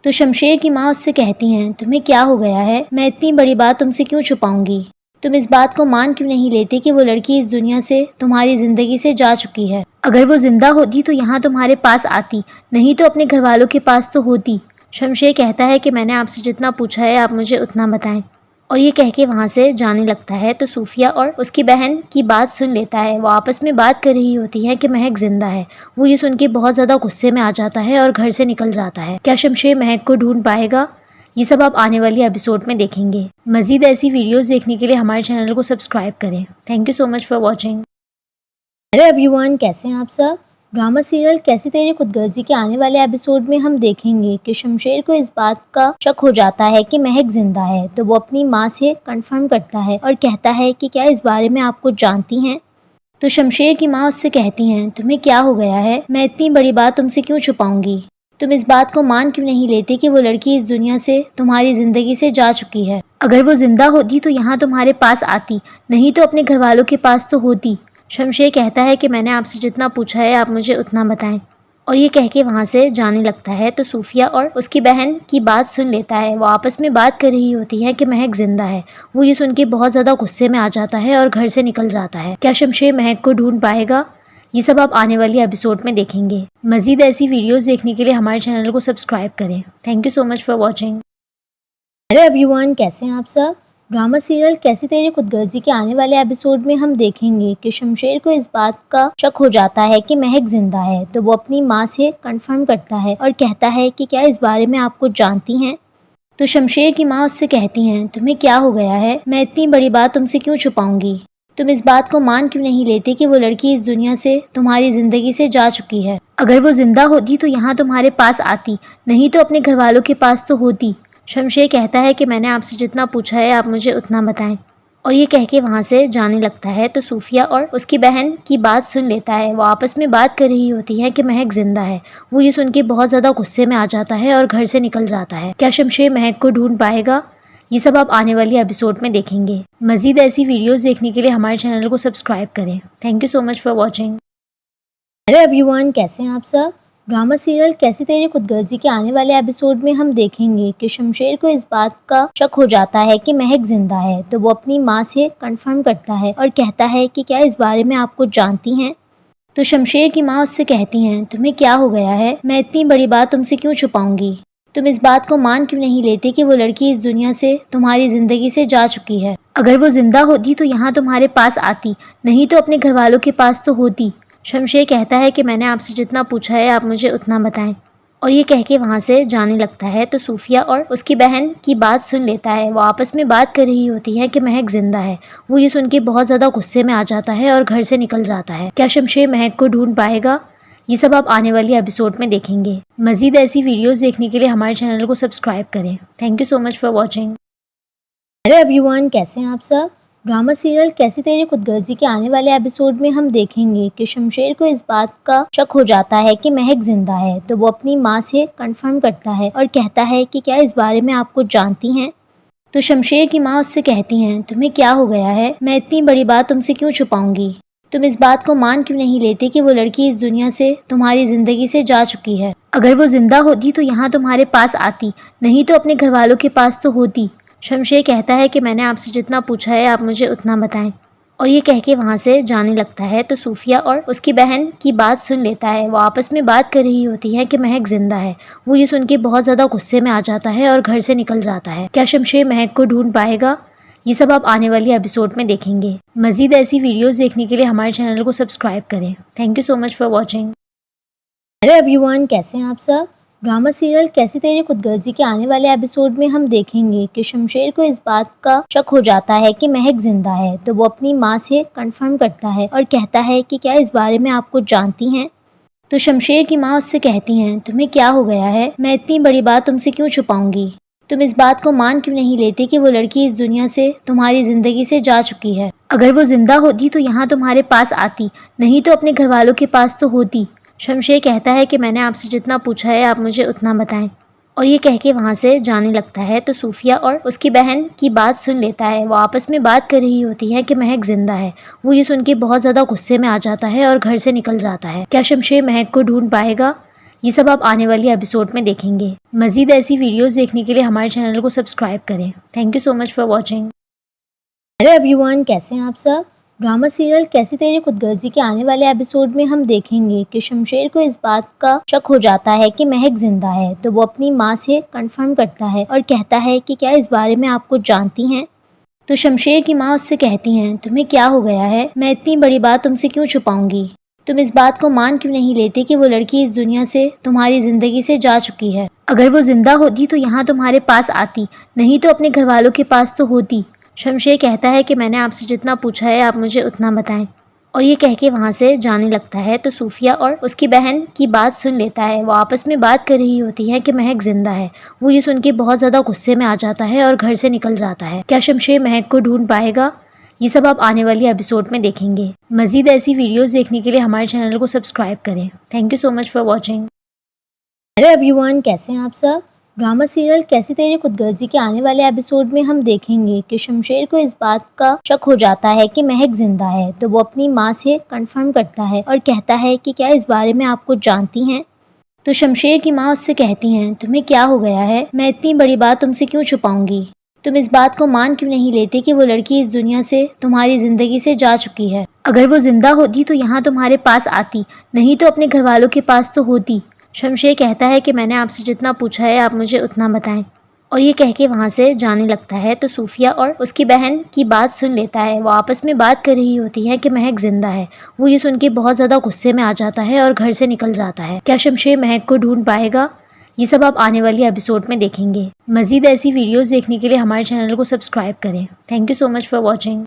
तो शमशेर की माँ उससे कहती हैं, तुम्हें क्या हो गया है, मैं इतनी बड़ी बात तुमसे क्यों छुपाऊंगी। तुम इस बात को मान क्यों नहीं लेते कि वो लड़की इस दुनिया से, तुम्हारी जिंदगी से जा चुकी है। अगर वो जिंदा होती तो यहाँ तुम्हारे पास आती, नहीं तो अपने घर वालों के पास तो होती। शमशेर कहता है कि मैंने आपसे जितना पूछा है आप मुझे उतना बताएं, और ये कह के वहाँ से जाने लगता है। तो सूफिया और उसकी बहन की बात सुन लेता है। वो आपस में बात कर रही होती है कि महक जिंदा है। वो ये सुन के बहुत ज़्यादा गुस्से में आ जाता है और घर से निकल जाता है। क्या शमशेर महक को ढूंढ पाएगा? ये सब आप आने वाली एपिसोड में देखेंगे। मज़ीद ऐसी वीडियोस देखने के लिए हमारे चैनल को सब्सक्राइब करें। Thank you so much for watching. Hello everyone, कैसे हैं आप सब। ड्रामा सीरियल कैसी तेरी खुदगर्जी के आने वाले एपिसोड में हम देखेंगे कि शमशेर को इस बात का शक हो जाता है कि महक जिंदा है, तो वो अपनी माँ से कंफर्म करता है और कहता है कि क्या इस बारे में आप कुछ जानती हैं। तो शमशेर की माँ उससे कहती हैं, तुम्हें क्या हो गया है, मैं इतनी बड़ी बात तुमसे क्यों छुपाऊंगी। तुम इस बात को मान क्यों नहीं लेते कि वो लड़की इस दुनिया से तुम्हारी ज़िंदगी से जा चुकी है। अगर वो जिंदा होती तो यहाँ तुम्हारे पास आती, नहीं तो अपने घर वालों के पास तो होती। शमशेर कहता है कि मैंने आपसे जितना पूछा है आप मुझे उतना बताएं, और ये कह के वहाँ से जाने लगता है। तो सूफिया और उसकी बहन की बात सुन लेता है। वो आपस में बात कर रही होती है कि महक जिंदा है। वो ये सुन के बहुत ज़्यादा गुस्से में आ जाता है और घर से निकल जाता है। क्या शमशेर महक को ढूंढ पाएगा? ये सब आप आने वाली एपिसोड में देखेंगे। मज़ीद ऐसी वीडियोस देखने के लिए हमारे चैनल को सब्सक्राइब करें। Thank you so much for watching. Hello everyone, कैसे हैं आप सब। ड्रामा सीरियल कैसी तेरी खुदगर्जी के आने वाले एपिसोड में हम देखेंगे कि शमशेर को इस बात का शक हो जाता है कि महक जिंदा है। तो वो अपनी माँ से कंफर्म करता है और कहता है कि क्या इस बारे में आप कुछ जानती हैं। तो शमशेर की माँ उससे कहती हैं, तुम्हें क्या हो गया है, मैं इतनी बड़ी बात तुमसे क्यों छुपाऊंगी। तुम इस बात को मान क्यों नहीं लेते कि वो लड़की इस दुनिया से तुम्हारी ज़िंदगी से जा चुकी है। अगर वो जिंदा होती तो यहाँ तुम्हारे पास आती, नहीं तो अपने घर वालों के पास तो होती। शमशेर कहता है कि मैंने आपसे जितना पूछा है आप मुझे उतना बताएं, और ये कह के वहाँ से जाने लगता है। तो सूफिया और उसकी बहन की बात सुन लेता है। वो आपस में बात कर रही होती है कि महक जिंदा है। वो ये सुन के बहुत ज़्यादा गुस्से में आ जाता है और घर से निकल जाता है। क्या शमशेर महक को ढूंढ पाएगा? ये सब आप आने वाली एपिसोड में देखेंगे। मज़ीद ऐसी वीडियोस देखने के लिए हमारे चैनल को सब्सक्राइब करें। Thank you so much for watching. Hello everyone, कैसे हैं आप सब। ड्रामा सीरियल कैसी तेरी खुदगर्जी के आने वाले एपिसोड में हम देखेंगे कि शमशेर को इस बात का शक हो जाता है कि महक जिंदा है। तो वो अपनी माँ से कंफर्म करता है और कहता है कि क्या इस बारे में आप कुछ जानती हैं। तो शमशेर की माँ उससे कहती हैं, तुम्हें क्या हो गया है, मैं इतनी बड़ी बात तुमसे क्यों छुपाऊंगी। तुम इस बात को मान क्यों नहीं लेते कि वो लड़की इस दुनिया से तुम्हारी ज़िंदगी से जा चुकी है। अगर वो जिंदा होती तो यहाँ तुम्हारे पास आती, नहीं तो अपने घर वालों के पास तो होती। शमशेर कहता है कि मैंने आपसे जितना पूछा है आप मुझे उतना बताएं, और ये कह के वहाँ से जाने लगता है। तो सूफिया और उसकी बहन की बात सुन लेता है। वो आपस में बात कर रही होती है कि महक जिंदा है। वो ये सुन के बहुत ज़्यादा गुस्से में आ जाता है और घर से निकल जाता है। क्या शमशेर महक को ढूंढ पाएगा? ये सब आप आने वाली एपिसोड में देखेंगे। मज़ीद ऐसी वीडियोस देखने के लिए हमारे चैनल को सब्सक्राइब करें। Thank you so much for watching. Hello everyone, कैसे हैं आप सब। ड्रामा सीरियल कैसी तेरी खुदगर्जी के आने वाले एपिसोड में हम देखेंगे कि शमशेर को इस बात का शक हो जाता है कि महक जिंदा है। तो वो अपनी माँ से कंफर्म करता है और कहता है कि क्या इस बारे में आप कुछ जानती हैं। तो शमशेर की माँ उससे कहती हैं, तुम्हें क्या हो गया है, मैं इतनी बड़ी बात तुमसे क्यों छुपाऊंगी। तुम इस बात को मान क्यों नहीं लेते कि वो लड़की इस दुनिया से तुम्हारी ज़िंदगी से जा चुकी है। अगर वो जिंदा होती तो यहाँ तुम्हारे पास आती, नहीं तो अपने घर वालों के पास तो होती। शमशेर कहता है कि मैंने आपसे जितना पूछा है आप मुझे उतना बताएं, और ये कह के वहाँ से जाने लगता है। तो सूफिया और उसकी बहन की बात सुन लेता है। वो आपस में बात कर रही होती है कि महक जिंदा है। वो ये सुन के बहुत ज़्यादा गुस्से में आ जाता है और घर से निकल जाता है। क्या शमशेर महक को ढूंढ पाएगा? ये सब आप आने वाली एपिसोड में देखेंगे। मज़ीद ऐसी वीडियोस देखने के लिए हमारे चैनल को सब्सक्राइब करें। Thank you so much for watching. Hello everyone, कैसे हैं आप सब। ड्रामा सीरियल कैसी तेरी खुदगर्जी के आने वाले एपिसोड में हम देखेंगे कि शमशेर को इस बात का शक हो जाता है कि महक जिंदा है। तो वो अपनी माँ से कंफर्म करता है और कहता है कि क्या इस बारे में आप कुछ जानती हैं। तो शमशेर की माँ उससे कहती हैं, तुम्हें क्या हो गया है, मैं इतनी बड़ी बात तुमसे क्यों छुपाऊंगी। तुम इस बात को मान क्यों नहीं लेते कि वो लड़की इस दुनिया से तुम्हारी ज़िंदगी से जा चुकी है। अगर वो जिंदा होती तो यहाँ तुम्हारे पास आती, नहीं तो अपने घर वालों के पास तो होती। शमशेर कहता है कि मैंने आपसे जितना पूछा है आप मुझे उतना बताएं, और ये कह के वहाँ से जाने लगता है। तो सूफिया और उसकी बहन की बात सुन लेता है। वो आपस में बात कर रही होती है कि महक जिंदा है। वो ये सुन के बहुत ज़्यादा गुस्से में आ जाता है और घर से निकल जाता है। क्या शमशेर महक को ढूंढ पाएगा? ये सब आप आने वाली एपिसोड में देखेंगे। मज़ीद ऐसी वीडियोस देखने के लिए हमारे चैनल को सब्सक्राइब करें। Thank you so much for watching. Hello everyone, कैसे हैं आप सब। ड्रामा सीरियल कैसी तेरी खुदगर्जी के आने वाले एपिसोड में हम देखेंगे कि शमशेर को इस बात का शक हो जाता है कि महक जिंदा है। तो वो अपनी माँ से कंफर्म करता है और कहता है कि क्या इस बारे में आप कुछ जानती हैं। तो शमशेर की माँ उससे कहती हैं, तुम्हें क्या हो गया है, मैं इतनी बड़ी बात तुमसे क्यों छुपाऊंगी। तुम इस बात को मान क्यों नहीं लेते कि वो लड़की इस दुनिया से तुम्हारी ज़िंदगी से जा चुकी है। अगर वो जिंदा होती तो यहाँ तुम्हारे पास आती, नहीं तो अपने घर वालों के पास तो होती। शमशेर कहता है कि मैंने आपसे जितना पूछा है आप मुझे उतना बताएं, और ये कह के वहाँ से जाने लगता है। तो सूफिया और उसकी बहन की बात सुन लेता है। वो आपस में बात कर रही होती है कि महक जिंदा है। वो ये सुन के बहुत ज़्यादा गुस्से में आ जाता है और घर से निकल जाता है। क्या शमशेर महक को ढूंढ पाएगा? ये सब आप आने वाली एपिसोड में देखेंगे। मज़ीद ऐसी वीडियोस देखने के लिए हमारे चैनल को सब्सक्राइब करें। Thank you so much for watching. Hello everyone, कैसे हैं आप सब। ड्रामा सीरियल कैसी तेरी खुदगर्जी के आने वाले एपिसोड में हम देखेंगे कि शमशेर को इस बात का शक हो जाता है कि महक जिंदा है, तो वो अपनी माँ से कंफर्म करता है और कहता है कि क्या इस बारे में आप कुछ जानती हैं। तो शमशेर की माँ उससे कहती हैं, तुम्हें क्या हो गया है, मैं इतनी बड़ी बात तुमसे क्यों छुपाऊंगी। तुम इस बात को मान क्यों नहीं लेते कि वो लड़की इस दुनिया से, तुम्हारी जिंदगी से जा चुकी है। अगर वो जिंदा होती तो यहाँ तुम्हारे पास आती, नहीं तो अपने घर वालों के पास तो होती। शमशेर कहता है कि मैंने आपसे जितना पूछा है आप मुझे उतना बताएं, और ये कह के वहाँ से जाने लगता है। तो सूफिया और उसकी बहन की बात सुन लेता है। वो आपस में बात कर रही होती है कि महक जिंदा है। वो ये सुन के बहुत ज़्यादा गुस्से में आ जाता है और घर से निकल जाता है। क्या शमशेर महक को ढूंढ पाएगा? ये सब आप आने वाली एपिसोड में देखेंगे। मज़ीद ऐसी वीडियोस देखने के लिए हमारे चैनल को सब्सक्राइब करें। Thank you so much for watching.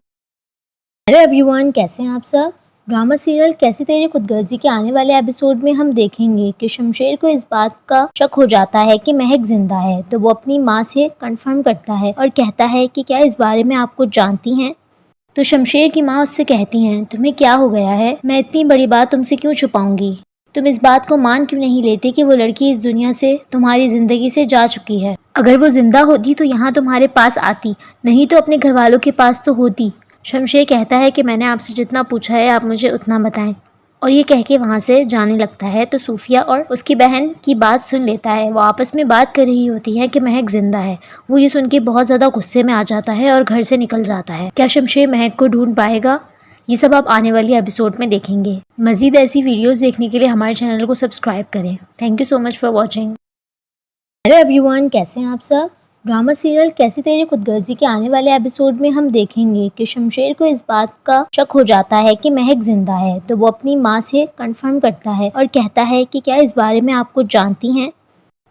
Hello everyone, कैसे हैं आप सब। ड्रामा सीरियल कैसी तेरी खुदगर्जी के आने वाले एपिसोड में हम देखेंगे कि शमशेर को इस बात का शक हो जाता है कि महक जिंदा है, तो वो अपनी माँ से कंफर्म करता है और कहता है कि क्या इस बारे में आप कुछ जानती हैं। तो शमशेर की माँ उससे कहती हैं, तुम्हें क्या हो गया है, मैं इतनी बड़ी बात तुमसे क्यों छुपाऊंगी। तुम इस बात को मान क्यों नहीं लेते कि वो लड़की इस दुनिया से, तुम्हारी जिंदगी से जा चुकी है। अगर वो जिंदा होती तो यहाँ तुम्हारे पास आती, नहीं तो अपने घर वालों के पास तो होती। शमशेर कहता है कि मैंने आपसे जितना पूछा है आप मुझे उतना बताएं, और ये कह के वहाँ से जाने लगता है। तो सूफिया और उसकी बहन की बात सुन लेता है। वो आपस में बात कर रही होती है कि महक जिंदा है। वो ये सुन के बहुत ज़्यादा गुस्से में आ जाता है और घर से निकल जाता है। क्या शमशेर महक को ढूंढ पाएगा? ये सब आप आने वाली एपिसोड में देखेंगे। मज़ीद ऐसी वीडियोस देखने के लिए हमारे चैनल को सब्सक्राइब करें। Thank you so much for watching. Hello everyone, कैसे हैं आप सब। ड्रामा सीरियल कैसी तेरी खुदगर्जी के आने वाले एपिसोड में हम देखेंगे कि शमशेर को इस बात का शक हो जाता है कि महक जिंदा है, तो वो अपनी माँ से कंफर्म करता है और कहता है कि क्या इस बारे में आप कुछ जानती हैं।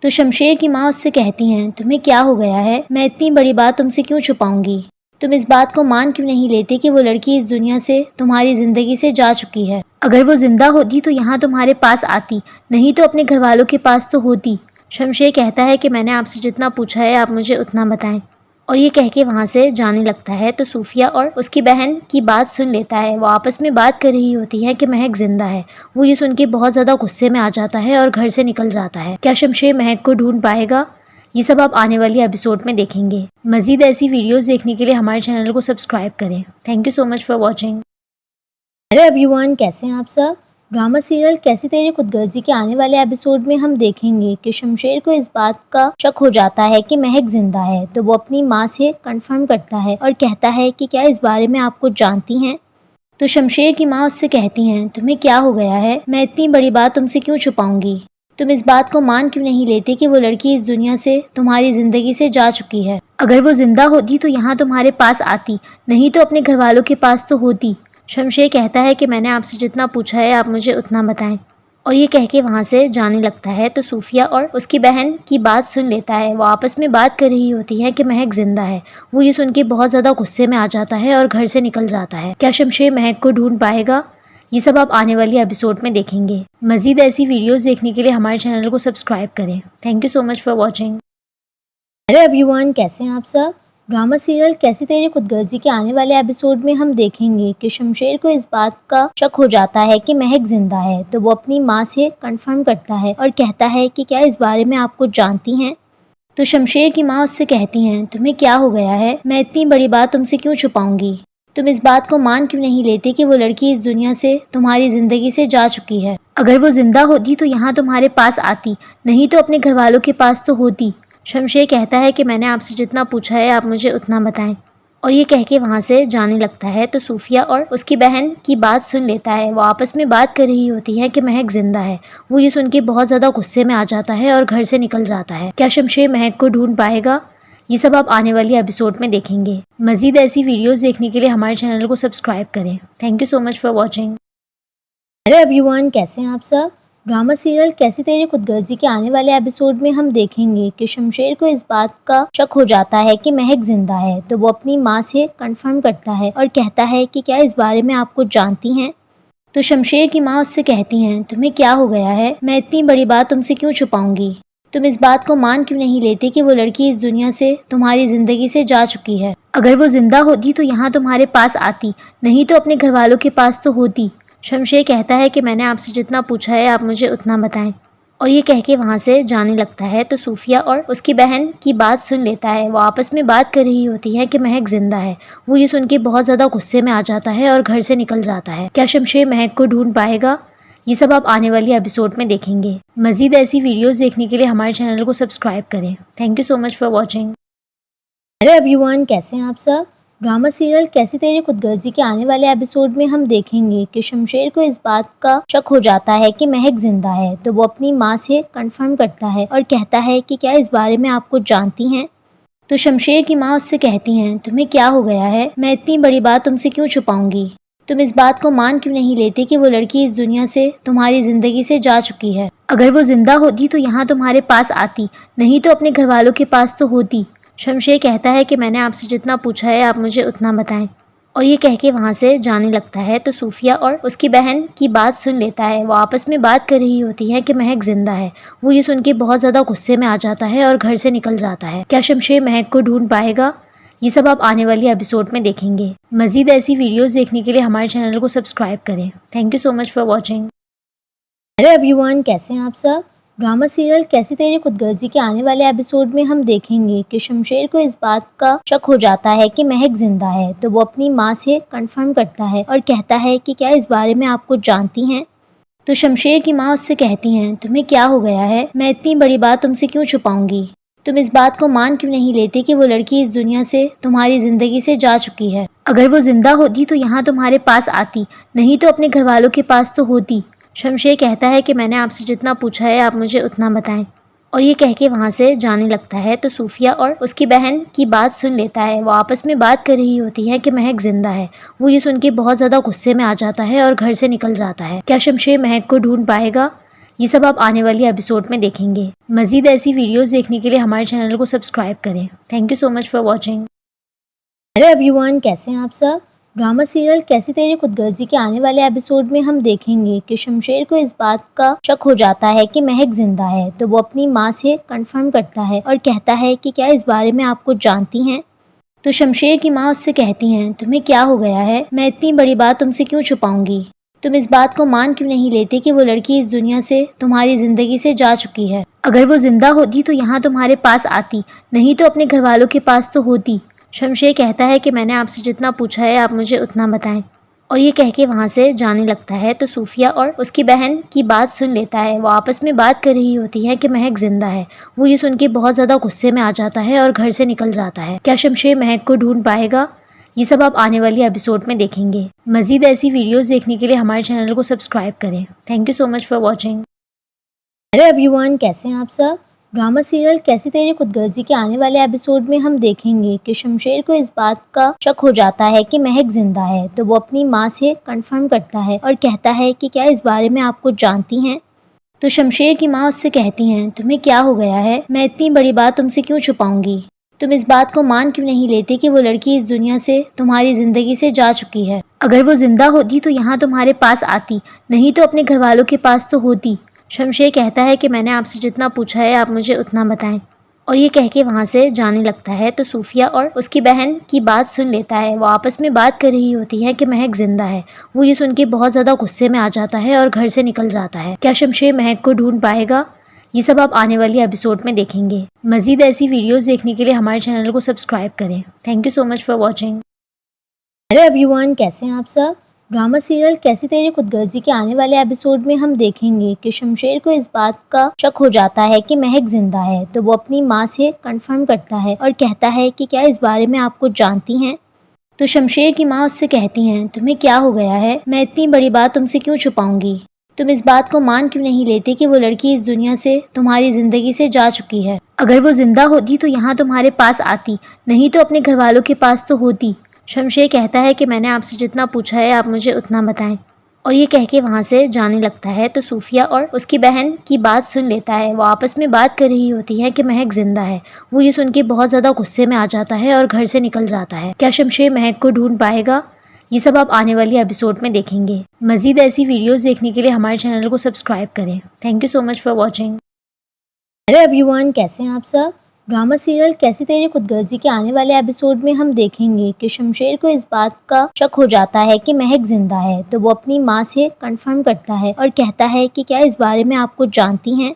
तो शमशेर की माँ उससे कहती हैं, तुम्हें क्या हो गया है, मैं इतनी बड़ी बात तुमसे क्यों छुपाऊंगी। तुम इस बात को मान क्यों नहीं लेते कि वो लड़की इस दुनिया से, तुम्हारी जिंदगी से जा चुकी है। अगर वो जिंदा होती तो यहाँ तुम्हारे पास आती, नहीं तो अपने घर वालों के पास तो होती। शमशेर कहता है कि मैंने आपसे जितना पूछा है आप मुझे उतना बताएं, और ये कह के वहाँ से जाने लगता है। तो सूफिया और उसकी बहन की बात सुन लेता है। वो आपस में बात कर रही होती है कि महक जिंदा है। वो ये सुन के बहुत ज़्यादा गुस्से में आ जाता है और घर से निकल जाता है। क्या शमशेर महक को ढूंढ पाएगा? ये सब आप आने वाली एपिसोड में देखेंगे। मज़ीद ऐसी वीडियोस देखने के लिए हमारे चैनल को सब्सक्राइब करें। Thank you so much for watching. Hello everyone, कैसे हैं आप सब। ड्रामा सीरियल कैसी तेरी खुदगर्जी के आने वाले एपिसोड में हम देखेंगे कि शमशेर को इस बात का शक हो जाता है कि महक जिंदा है, तो वो अपनी माँ से कंफर्म करता है और कहता है कि क्या इस बारे में आप कुछ जानती हैं। तो शमशेर की माँ उससे कहती हैं, तुम्हें क्या हो गया है, मैं इतनी बड़ी बात तुमसे क्यों छुपाऊंगी। तुम इस बात को मान क्यों नहीं लेते कि वो लड़की इस दुनिया से, तुम्हारी जिंदगी से जा चुकी है। अगर वो जिंदा होती तो यहाँ तुम्हारे पास आती, नहीं तो अपने घर वालों के पास तो होती। शमशेर कहता है कि मैंने आपसे जितना पूछा है आप मुझे उतना बताएं, और ये कह के वहाँ से जाने लगता है। तो सूफिया और उसकी बहन की बात सुन लेता है। वो आपस में बात कर रही होती है कि महक जिंदा है। वो ये सुन के बहुत ज़्यादा गुस्से में आ जाता है और घर से निकल जाता है। क्या शमशेर महक को ढूंढ पाएगा? ये सब आप आने वाली एपिसोड में देखेंगे। मज़ीद ऐसी वीडियोस देखने के लिए हमारे चैनल को सब्सक्राइब करें। Thank you so much for watching. Hello everyone, कैसे हैं आप सब। ड्रामा सीरियल कैसी तेरी खुदगर्जी के आने वाले एपिसोड में हम देखेंगे कि शमशेर को इस बात का शक हो जाता है कि महक जिंदा है, तो वो अपनी माँ से कंफर्म करता है और कहता है कि क्या इस बारे में आप कुछ जानती हैं। तो शमशेर की माँ उससे कहती हैं, तुम्हें क्या हो गया है, मैं इतनी बड़ी बात तुमसे क्यों छुपाऊंगी। तुम इस बात को मान क्यों नहीं लेते कि वो लड़की इस दुनिया से, तुम्हारी जिंदगी से जा चुकी है। अगर वो जिंदा होती तो यहाँ तुम्हारे पास आती, नहीं तो अपने घर वालों के पास तो होती। शमशेर कहता है कि मैंने आपसे जितना पूछा है आप मुझे उतना बताएं, और ये कह के वहाँ से जाने लगता है। तो सूफिया और उसकी बहन की बात सुन लेता है। वो आपस में बात कर रही होती है कि महक जिंदा है। वो ये सुन के बहुत ज़्यादा गुस्से में आ जाता है और घर से निकल जाता है। क्या शमशेर महक को ढूंढ पाएगा? ये सब आप आने वाली एपिसोड में देखेंगे। मज़ीद ऐसी वीडियोस देखने के लिए हमारे चैनल को सब्सक्राइब करें। Thank you so much for watching. Hello everyone, कैसे हैं आप सब। ड्रामा सीरियल कैसी तेरी खुदगर्जी के आने वाले एपिसोड में हम देखेंगे कि शमशेर को इस बात का शक हो जाता है कि महक जिंदा है, तो वो अपनी माँ से कंफर्म करता है और कहता है कि क्या इस बारे में आप कुछ जानती हैं। तो शमशेर की माँ उससे कहती हैं, तुम्हें क्या हो गया है, मैं इतनी बड़ी बात तुमसे क्यों छुपाऊंगी। तुम इस बात को मान क्यों नहीं लेते कि वो लड़की इस दुनिया से, तुम्हारी जिंदगी से जा चुकी है। अगर वो जिंदा होती तो यहाँ तुम्हारे पास आती, नहीं तो अपने घर वालों के पास तो होती। शमशेर कहता है कि मैंने आपसे जितना पूछा है आप मुझे उतना बताएं, और ये कह के वहाँ से जाने लगता है तो सूफिया और उसकी बहन की बात सुन लेता है। वो आपस में बात कर रही होती है कि महक जिंदा है। वो ये सुन के बहुत ज़्यादा गुस्से में आ जाता है और घर से निकल जाता है। क्या शमशेर महक को ढूंढ पाएगा? ये सब आप आने वाली एपिसोड में देखेंगे। मज़ीद ऐसी वीडियोस देखने के लिए हमारे चैनल को सब्सक्राइब करें। Thank you so much for watching. Hello everyone, कैसे हैं आप सब। ड्रामा सीरियल कैसी तेरी खुदगर्जी के आने वाले एपिसोड में हम देखेंगे कि शमशेर को इस बात का शक हो जाता है कि महक जिंदा है। तो वो अपनी माँ से कंफर्म करता है और कहता है कि क्या इस बारे में आप कुछ जानती हैं। तो शमशेर की माँ उससे कहती हैं, तुम्हें क्या हो गया है, मैं इतनी बड़ी बात तुमसे क्यों छुपाऊंगी। तुम इस बात को मान क्यों नहीं लेते कि वो लड़की इस दुनिया से तुम्हारी जिंदगी से जा चुकी है। अगर वो जिंदा होती तो यहाँ तुम्हारे पास आती, नहीं तो अपने घर वालों के पास तो होती। शमशेर कहता है कि मैंने आपसे जितना पूछा है आप मुझे उतना बताएं। और ये कह के वहाँ से जाने लगता है तो सूफिया और उसकी बहन की बात सुन लेता है। वो आपस में बात कर रही होती है कि महक जिंदा है। वो ये सुन के बहुत ज़्यादा गुस्से में आ जाता है और घर से निकल जाता है। क्या शमशेर महक को ढूंढ पाएगा? ये सब आप आने वाली एपिसोड में देखेंगे। मज़ीद ऐसी वीडियोस देखने के लिए हमारे चैनल को सब्सक्राइब करें। Thank you so much for watching. Hello everyone, कैसे हैं आप सब। ड्रामा सीरियल कैसी तेरी खुदगर्जी के आने वाले एपिसोड में हम देखेंगे कि शमशेर को इस बात का शक हो जाता है कि महक जिंदा है। तो वो अपनी माँ से कंफर्म करता है और कहता है कि क्या इस बारे में आप कुछ जानती हैं। तो शमशेर की माँ उससे कहती हैं, तुम्हें क्या हो गया है, मैं इतनी बड़ी बात तुमसे क्यों छुपाऊंगी। तुम इस बात को मान क्यों नहीं लेते कि वो लड़की इस दुनिया से तुम्हारी जिंदगी से जा चुकी है। अगर वो जिंदा होती तो यहाँ तुम्हारे पास आती, नहीं तो अपने घर वालों के पास तो होती। शमशेर कहता है कि मैंने आपसे जितना पूछा है आप मुझे उतना बताएं। और ये कह के वहाँ से जाने लगता है तो सूफिया और उसकी बहन की बात सुन लेता है। वो आपस में बात कर रही होती है कि महक जिंदा है। वो ये सुन के बहुत ज़्यादा गुस्से में आ जाता है और घर से निकल जाता है। क्या शमशेर महक को ढूंढ पाएगा? ये सब आप आने वाली एपिसोड में देखेंगे। मज़ीद ऐसी वीडियोस देखने के लिए हमारे चैनल को सब्सक्राइब करें। Thank you so much for watching. Hello everyone, कैसे हैं आप सब। ड्रामा सीरियल कैसी तेरी खुदगर्जी के आने वाले एपिसोड में हम देखेंगे कि शमशेर को इस बात का शक हो जाता है कि महक जिंदा है। तो वो अपनी माँ से कंफर्म करता है और कहता है कि क्या इस बारे में आप कुछ जानती हैं। तो शमशेर की माँ उससे कहती हैं, तुम्हें क्या हो गया है, मैं इतनी बड़ी बात तुमसे क्यों छुपाऊंगी। तुम इस बात को मान क्यों नहीं लेते कि वो लड़की इस दुनिया से तुम्हारी जिंदगी से जा चुकी है। अगर वो जिंदा होती तो यहाँ तुम्हारे पास आती, नहीं तो अपने घर वालों के पास तो होती। शमशेर कहता है कि मैंने आपसे जितना पूछा है आप मुझे उतना बताएं। और ये कह के वहाँ से जाने लगता है तो सूफिया और उसकी बहन की बात सुन लेता है। वो आपस में बात कर रही होती है कि महक जिंदा है। वो ये सुन के बहुत ज़्यादा गुस्से में आ जाता है और घर से निकल जाता है। क्या शमशेर महक को ढूंढ पाएगा? ये सब आप आने वाली एपिसोड में देखेंगे। मज़ीद ऐसी वीडियोस देखने के लिए हमारे चैनल को सब्सक्राइब करें। Thank you so much for watching. Hello everyone, कैसे हैं आप सब। ड्रामा सीरियल कैसी तेरी खुदगर्जी के आने वाले एपिसोड में हम देखेंगे कि शमशेर को इस बात का शक हो जाता है कि महक जिंदा है। तो वो अपनी माँ से कंफर्म करता है और कहता है कि क्या इस बारे में आप कुछ जानती हैं। तो शमशेर की माँ उससे कहती हैं, तुम्हें क्या हो गया है, मैं इतनी बड़ी बात तुमसे क्यों छुपाऊंगी। तुम इस बात को मान क्यों नहीं लेते कि वो लड़की इस दुनिया से तुम्हारी जिंदगी से जा चुकी है। अगर वो जिंदा होती तो यहाँ तुम्हारे पास आती, नहीं तो अपने घर वालों के पास तो होती। शमशेर कहता है कि मैंने आपसे जितना पूछा है आप मुझे उतना बताएं। और ये कह के वहाँ से जाने लगता है तो सूफिया और उसकी बहन की बात सुन लेता है। वो आपस में बात कर रही होती है कि महक जिंदा है। वो ये सुन के बहुत ज़्यादा गुस्से में आ जाता है और घर से निकल जाता है। क्या शमशेर महक को ढूंढ पाएगा? ये सब आप आने वाली एपिसोड में देखेंगे। मज़ीद ऐसी वीडियोस देखने के लिए हमारे चैनल को सब्सक्राइब करें। Thank you so much for watching. Hello everyone, कैसे हैं आप सब। ड्रामा सीरियल कैसी तेरी खुदगर्जी के आने वाले एपिसोड में हम देखेंगे कि शमशेर को इस बात का शक हो जाता है कि महक जिंदा है। तो वो अपनी माँ से कंफर्म करता है और कहता है कि क्या इस बारे में आप कुछ जानती हैं। तो शमशेर की माँ उससे कहती हैं, तुम्हें क्या हो गया है, मैं इतनी बड़ी बात तुमसे क्यों छुपाऊंगी। तुम इस बात को मान क्यों नहीं लेते कि वो लड़की इस दुनिया से तुम्हारी जिंदगी से जा चुकी है। अगर वो जिंदा होती तो यहाँ तुम्हारे पास आती, नहीं तो अपने घर वालों के पास तो होती। शमशेर कहता है कि मैंने आपसे जितना पूछा है आप मुझे उतना बताएं। और ये कह के वहाँ से जाने लगता है तो सूफिया और उसकी बहन की बात सुन लेता है। वो आपस में बात कर रही होती है कि महक जिंदा है। वो ये सुन के बहुत ज़्यादा गुस्से में आ जाता है और घर से निकल जाता है। क्या शमशेर महक को ढूंढ पाएगा? ये सब आप आने वाली एपिसोड में देखेंगे। मज़ीद ऐसी वीडियोस देखने के लिए हमारे चैनल को सब्सक्राइब करें। Thank you so much for watching. Hello everyone, कैसे हैं आप सब। ड्रामा सीरियल कैसी तेरी खुदगर्जी के आने वाले एपिसोड में हम देखेंगे कि शमशेर को इस बात का शक हो जाता है कि महक जिंदा है। तो वो अपनी माँ से कंफर्म करता है और कहता है कि क्या इस बारे में आप कुछ जानती हैं।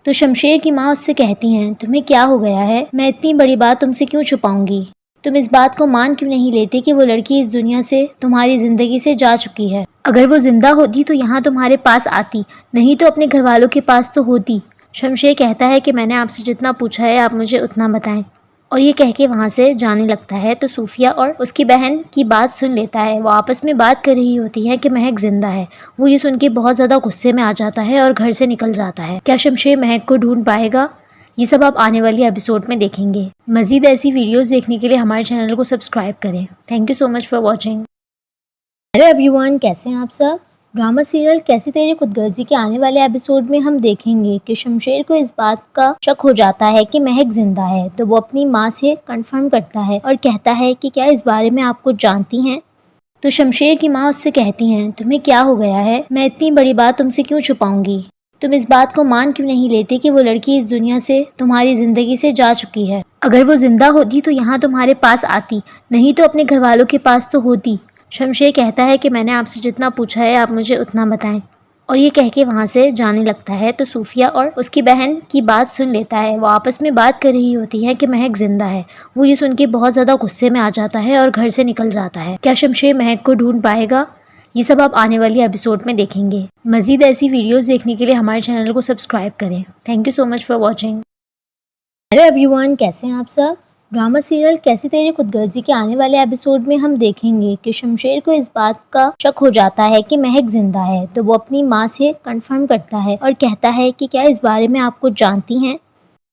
तो शमशेर की माँ उससे कहती हैं, तुम्हें क्या हो गया है, मैं इतनी बड़ी बात तुमसे क्यों छुपाऊंगी। तुम इस बात को मान क्यों नहीं लेते कि वो लड़की इस दुनिया से, तुम्हारी जिंदगी से जा चुकी है। अगर वो जिंदा होती तो यहाँ तुम्हारे पास आती, नहीं तो अपने घर वालों के पास तो होती। शमशेर कहता है कि मैंने आपसे जितना पूछा है आप मुझे उतना बताएं, और ये कह के वहाँ से जाने लगता है। तो सूफिया और उसकी बहन की बात सुन लेता है। वो आपस में बात कर रही होती है कि महक जिंदा है। वो ये सुन के बहुत ज़्यादा गुस्से में आ जाता है और घर से निकल जाता है। क्या शमशेर महक को ढूंढ पाएगा? ये सब आप आने वाली एपिसोड में देखेंगे। मज़ीद ऐसी वीडियोस देखने के लिए हमारे चैनल को सब्सक्राइब करें। Thank you so much for watching. Hello everyone, कैसे हैं आप सब। ड्रामा सीरियल कैसी तेरी खुदगर्जी के आने वाले एपिसोड में हम देखेंगे कि शमशेर को इस बात का शक हो जाता है कि महक जिंदा है। तो वो अपनी माँ से कंफर्म करता है और कहता है कि क्या इस बारे में आप कुछ जानती हैं। तो शमशेर की माँ उससे कहती हैं, तुम्हें क्या हो गया है, मैं इतनी बड़ी बात तुमसे क्यों छुपाऊंगी। तुम इस बात को मान क्यों नहीं लेते कि वो लड़की इस दुनिया से, तुम्हारी जिंदगी से जा चुकी है। अगर वो जिंदा होती तो यहाँ तुम्हारे पास आती, नहीं तो अपने घर वालों के पास तो होती। शमशेर कहता है कि मैंने आपसे जितना पूछा है आप मुझे उतना बताएं, और ये कह के वहाँ से जाने लगता है। तो सूफिया और उसकी बहन की बात सुन लेता है। वो आपस में बात कर रही होती है कि महक जिंदा है। वो ये सुन के बहुत ज़्यादा गुस्से में आ जाता है और घर से निकल जाता है। क्या शमशेर महक को ढूंढ पाएगा? ये सब आप आने वाली एपिसोड में देखेंगे। मज़ीद ऐसी वीडियोस देखने के लिए हमारे चैनल को सब्सक्राइब करें। Thank you so much for watching. Hello everyone, कैसे हैं आप सब। ड्रामा सीरियल कैसी तेरी खुदगर्जी के आने वाले एपिसोड में हम देखेंगे कि शमशेर को इस बात का शक हो जाता है कि महक जिंदा है। तो वो अपनी माँ से कंफर्म करता है और कहता है कि क्या इस बारे में आप कुछ जानती हैं।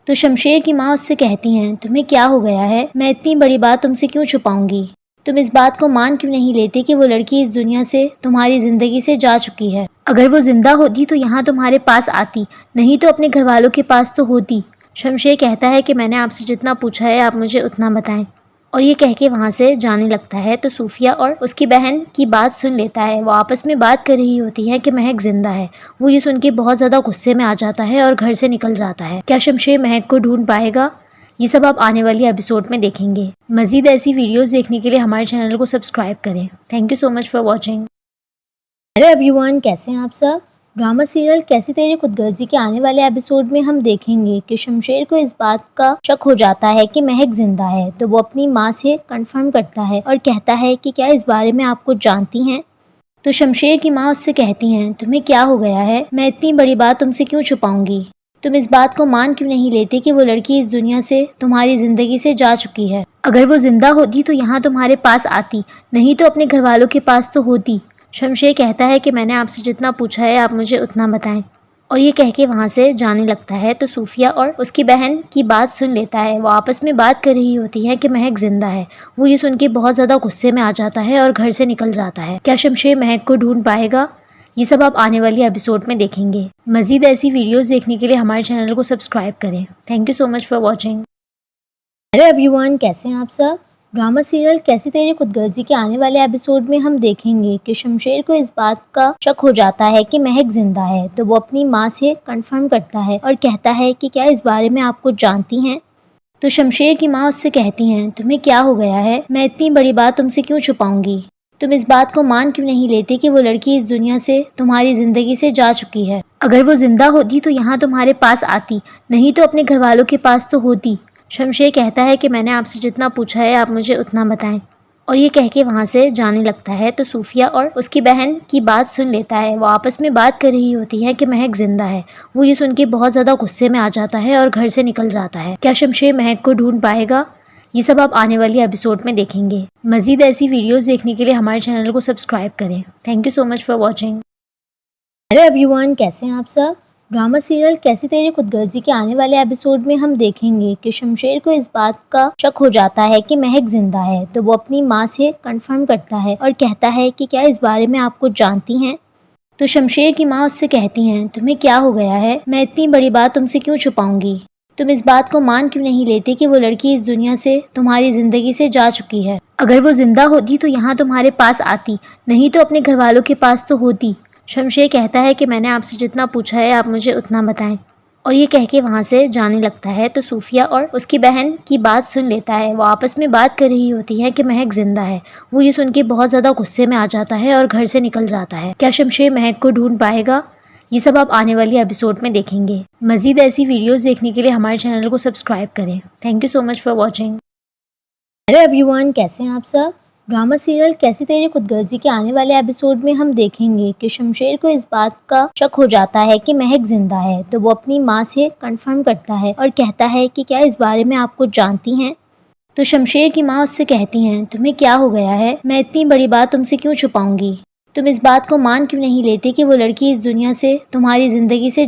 तो शमशेर की माँ उससे कहती हैं, तुम्हें क्या हो गया है, मैं इतनी बड़ी बात तुमसे क्यों छुपाऊंगी। तुम इस बात को मान क्यों नहीं लेते कि वो लड़की इस दुनिया से, तुम्हारी जिंदगी से जा चुकी है। अगर वो जिंदा होती तो यहाँ तुम्हारे पास आती, नहीं तो अपने घर वालों के पास तो होती। शमशेर कहता है कि मैंने आपसे जितना पूछा है आप मुझे उतना बताएं, और ये कह के वहाँ से जाने लगता है। तो सूफिया और उसकी बहन की बात सुन लेता है। वो आपस में बात कर रही होती है कि महक जिंदा है। वो ये सुन के बहुत ज़्यादा गुस्से में आ जाता है और घर से निकल जाता है। क्या शमशेर महक को ढूंढ पाएगा? ये सब आप आने वाली एपिसोड में देखेंगे। मज़ीद ऐसी वीडियोस देखने के लिए हमारे चैनल को सब्सक्राइब करें। Thank you so much for watching. Hello everyone, कैसे हैं आप सब। ड्रामा सीरियल कैसी तेरी खुदगर्जी के आने वाले एपिसोड में हम देखेंगे कि शमशेर को इस बात का शक हो जाता है कि महक जिंदा है। तो वो अपनी माँ से कंफर्म करता है और कहता है कि क्या इस बारे में आप कुछ जानती हैं। तो शमशेर की माँ उससे कहती हैं, तुम्हें क्या हो गया है, मैं इतनी बड़ी बात तुमसे क्यों छुपाऊंगी। तुम इस बात को मान क्यों नहीं लेते कि वो लड़की इस दुनिया से, तुम्हारी जिंदगी से जा चुकी है। अगर वो जिंदा होती तो यहाँ तुम्हारे पास आती, नहीं तो अपने घर वालों के पास तो होती। शमशेर कहता है कि मैंने आपसे जितना पूछा है आप मुझे उतना बताएं, और ये कह के वहाँ से जाने लगता है। तो सूफिया और उसकी बहन की बात सुन लेता है। वो आपस में बात कर रही होती है कि महक जिंदा है। वो ये सुन के बहुत ज़्यादा गुस्से में आ जाता है और घर से निकल जाता है। क्या शमशेर महक को ढूंढ पाएगा? ये सब आप आने वाली एपिसोड में देखेंगे। मज़ीद ऐसी वीडियोस देखने के लिए हमारे चैनल को सब्सक्राइब करें। Thank you so much for watching. Hello everyone, कैसे हैं आप सब। ड्रामा सीरियल कैसी तेरी खुदगर्जी के आने वाले एपिसोड में हम देखेंगे कि शमशेर को इस बात का शक हो जाता है कि महक जिंदा है। तो वो अपनी माँ से कंफर्म करता है और कहता है कि क्या इस बारे में आप कुछ जानती हैं। तो शमशेर की माँ उससे कहती हैं, तुम्हें क्या हो गया है, मैं इतनी बड़ी बात तुमसे क्यों छुपाऊंगी। तुम इस बात को मान क्यों नहीं लेते कि वो लड़की इस दुनिया से, तुम्हारी जिंदगी से जा चुकी है। अगर वो जिंदा होती तो यहाँ तुम्हारे पास आती, नहीं तो अपने घर वालों के पास तो होती। शमशेर कहता है कि मैंने आपसे जितना पूछा है आप मुझे उतना बताएं, और ये कह के वहाँ से जाने लगता है। तो सूफिया और उसकी बहन की बात सुन लेता है। वो आपस में बात कर रही होती है कि महक जिंदा है। वो ये सुन के बहुत ज़्यादा गुस्से में आ जाता है और घर से निकल जाता है। क्या शमशेर महक को ढूंढ पाएगा? ये सब आप आने वाली एपिसोड में देखेंगे। मज़ीद ऐसी वीडियोस देखने के लिए हमारे चैनल को सब्सक्राइब करें। Thank you so much for watching. Hello everyone, कैसे हैं आप सब। ड्रामा सीरियल कैसी तेरी खुदगर्जी के आने वाले एपिसोड में हम देखेंगे कि शमशेर को इस बात का शक हो जाता है कि महक जिंदा है। तो वो अपनी माँ से कंफर्म करता है और कहता है कि क्या इस बारे में आप कुछ जानती हैं। तो शमशेर की माँ उससे कहती हैं, तुम्हें क्या हो गया है, मैं इतनी बड़ी बात तुमसे क्यों छुपाऊंगी। तुम इस बात को मान क्यों नहीं लेते कि वो लड़की इस दुनिया से, तुम्हारी जिंदगी से जा चुकी है। अगर वो जिंदा होती तो यहाँ तुम्हारे पास आती, नहीं तो अपने घर वालों के पास तो होती। शमशेर कहता है कि मैंने आपसे जितना पूछा है आप मुझे उतना बताएं, और ये कह के वहाँ से जाने लगता है। तो सूफिया और उसकी बहन की बात सुन लेता है। वो आपस में बात कर रही होती है कि महक जिंदा है। वो ये सुन के बहुत ज़्यादा गुस्से में आ जाता है और घर से निकल जाता है। क्या शमशेर महक को ढूंढ पाएगा? ये सब आप आने वाली एपिसोड में देखेंगे। मज़ीद ऐसी वीडियोस देखने के लिए हमारे चैनल को सब्सक्राइब करें। Thank you so much for watching. Hello everyone, कैसे हैं आप सब। ड्रामा सीरियल कैसी तेरी खुदगर्जी के आने वाले एपिसोड में हम देखेंगे कि शमशेर को इस बात का शक हो जाता है कि महक जिंदा है, तो वो अपनी माँ से कंफर्म करता है और कहता है कि क्या इस बारे में आप कुछ जानती हैं। तो शमशेर की माँ उससे कहती हैं, तुम्हें क्या हो गया है, मैं इतनी बड़ी बात तुमसे क्यों छुपाऊंगी। तुम इस बात को मान क्यों नहीं लेते कि वो लड़की इस दुनिया से, तुम्हारी जिंदगी से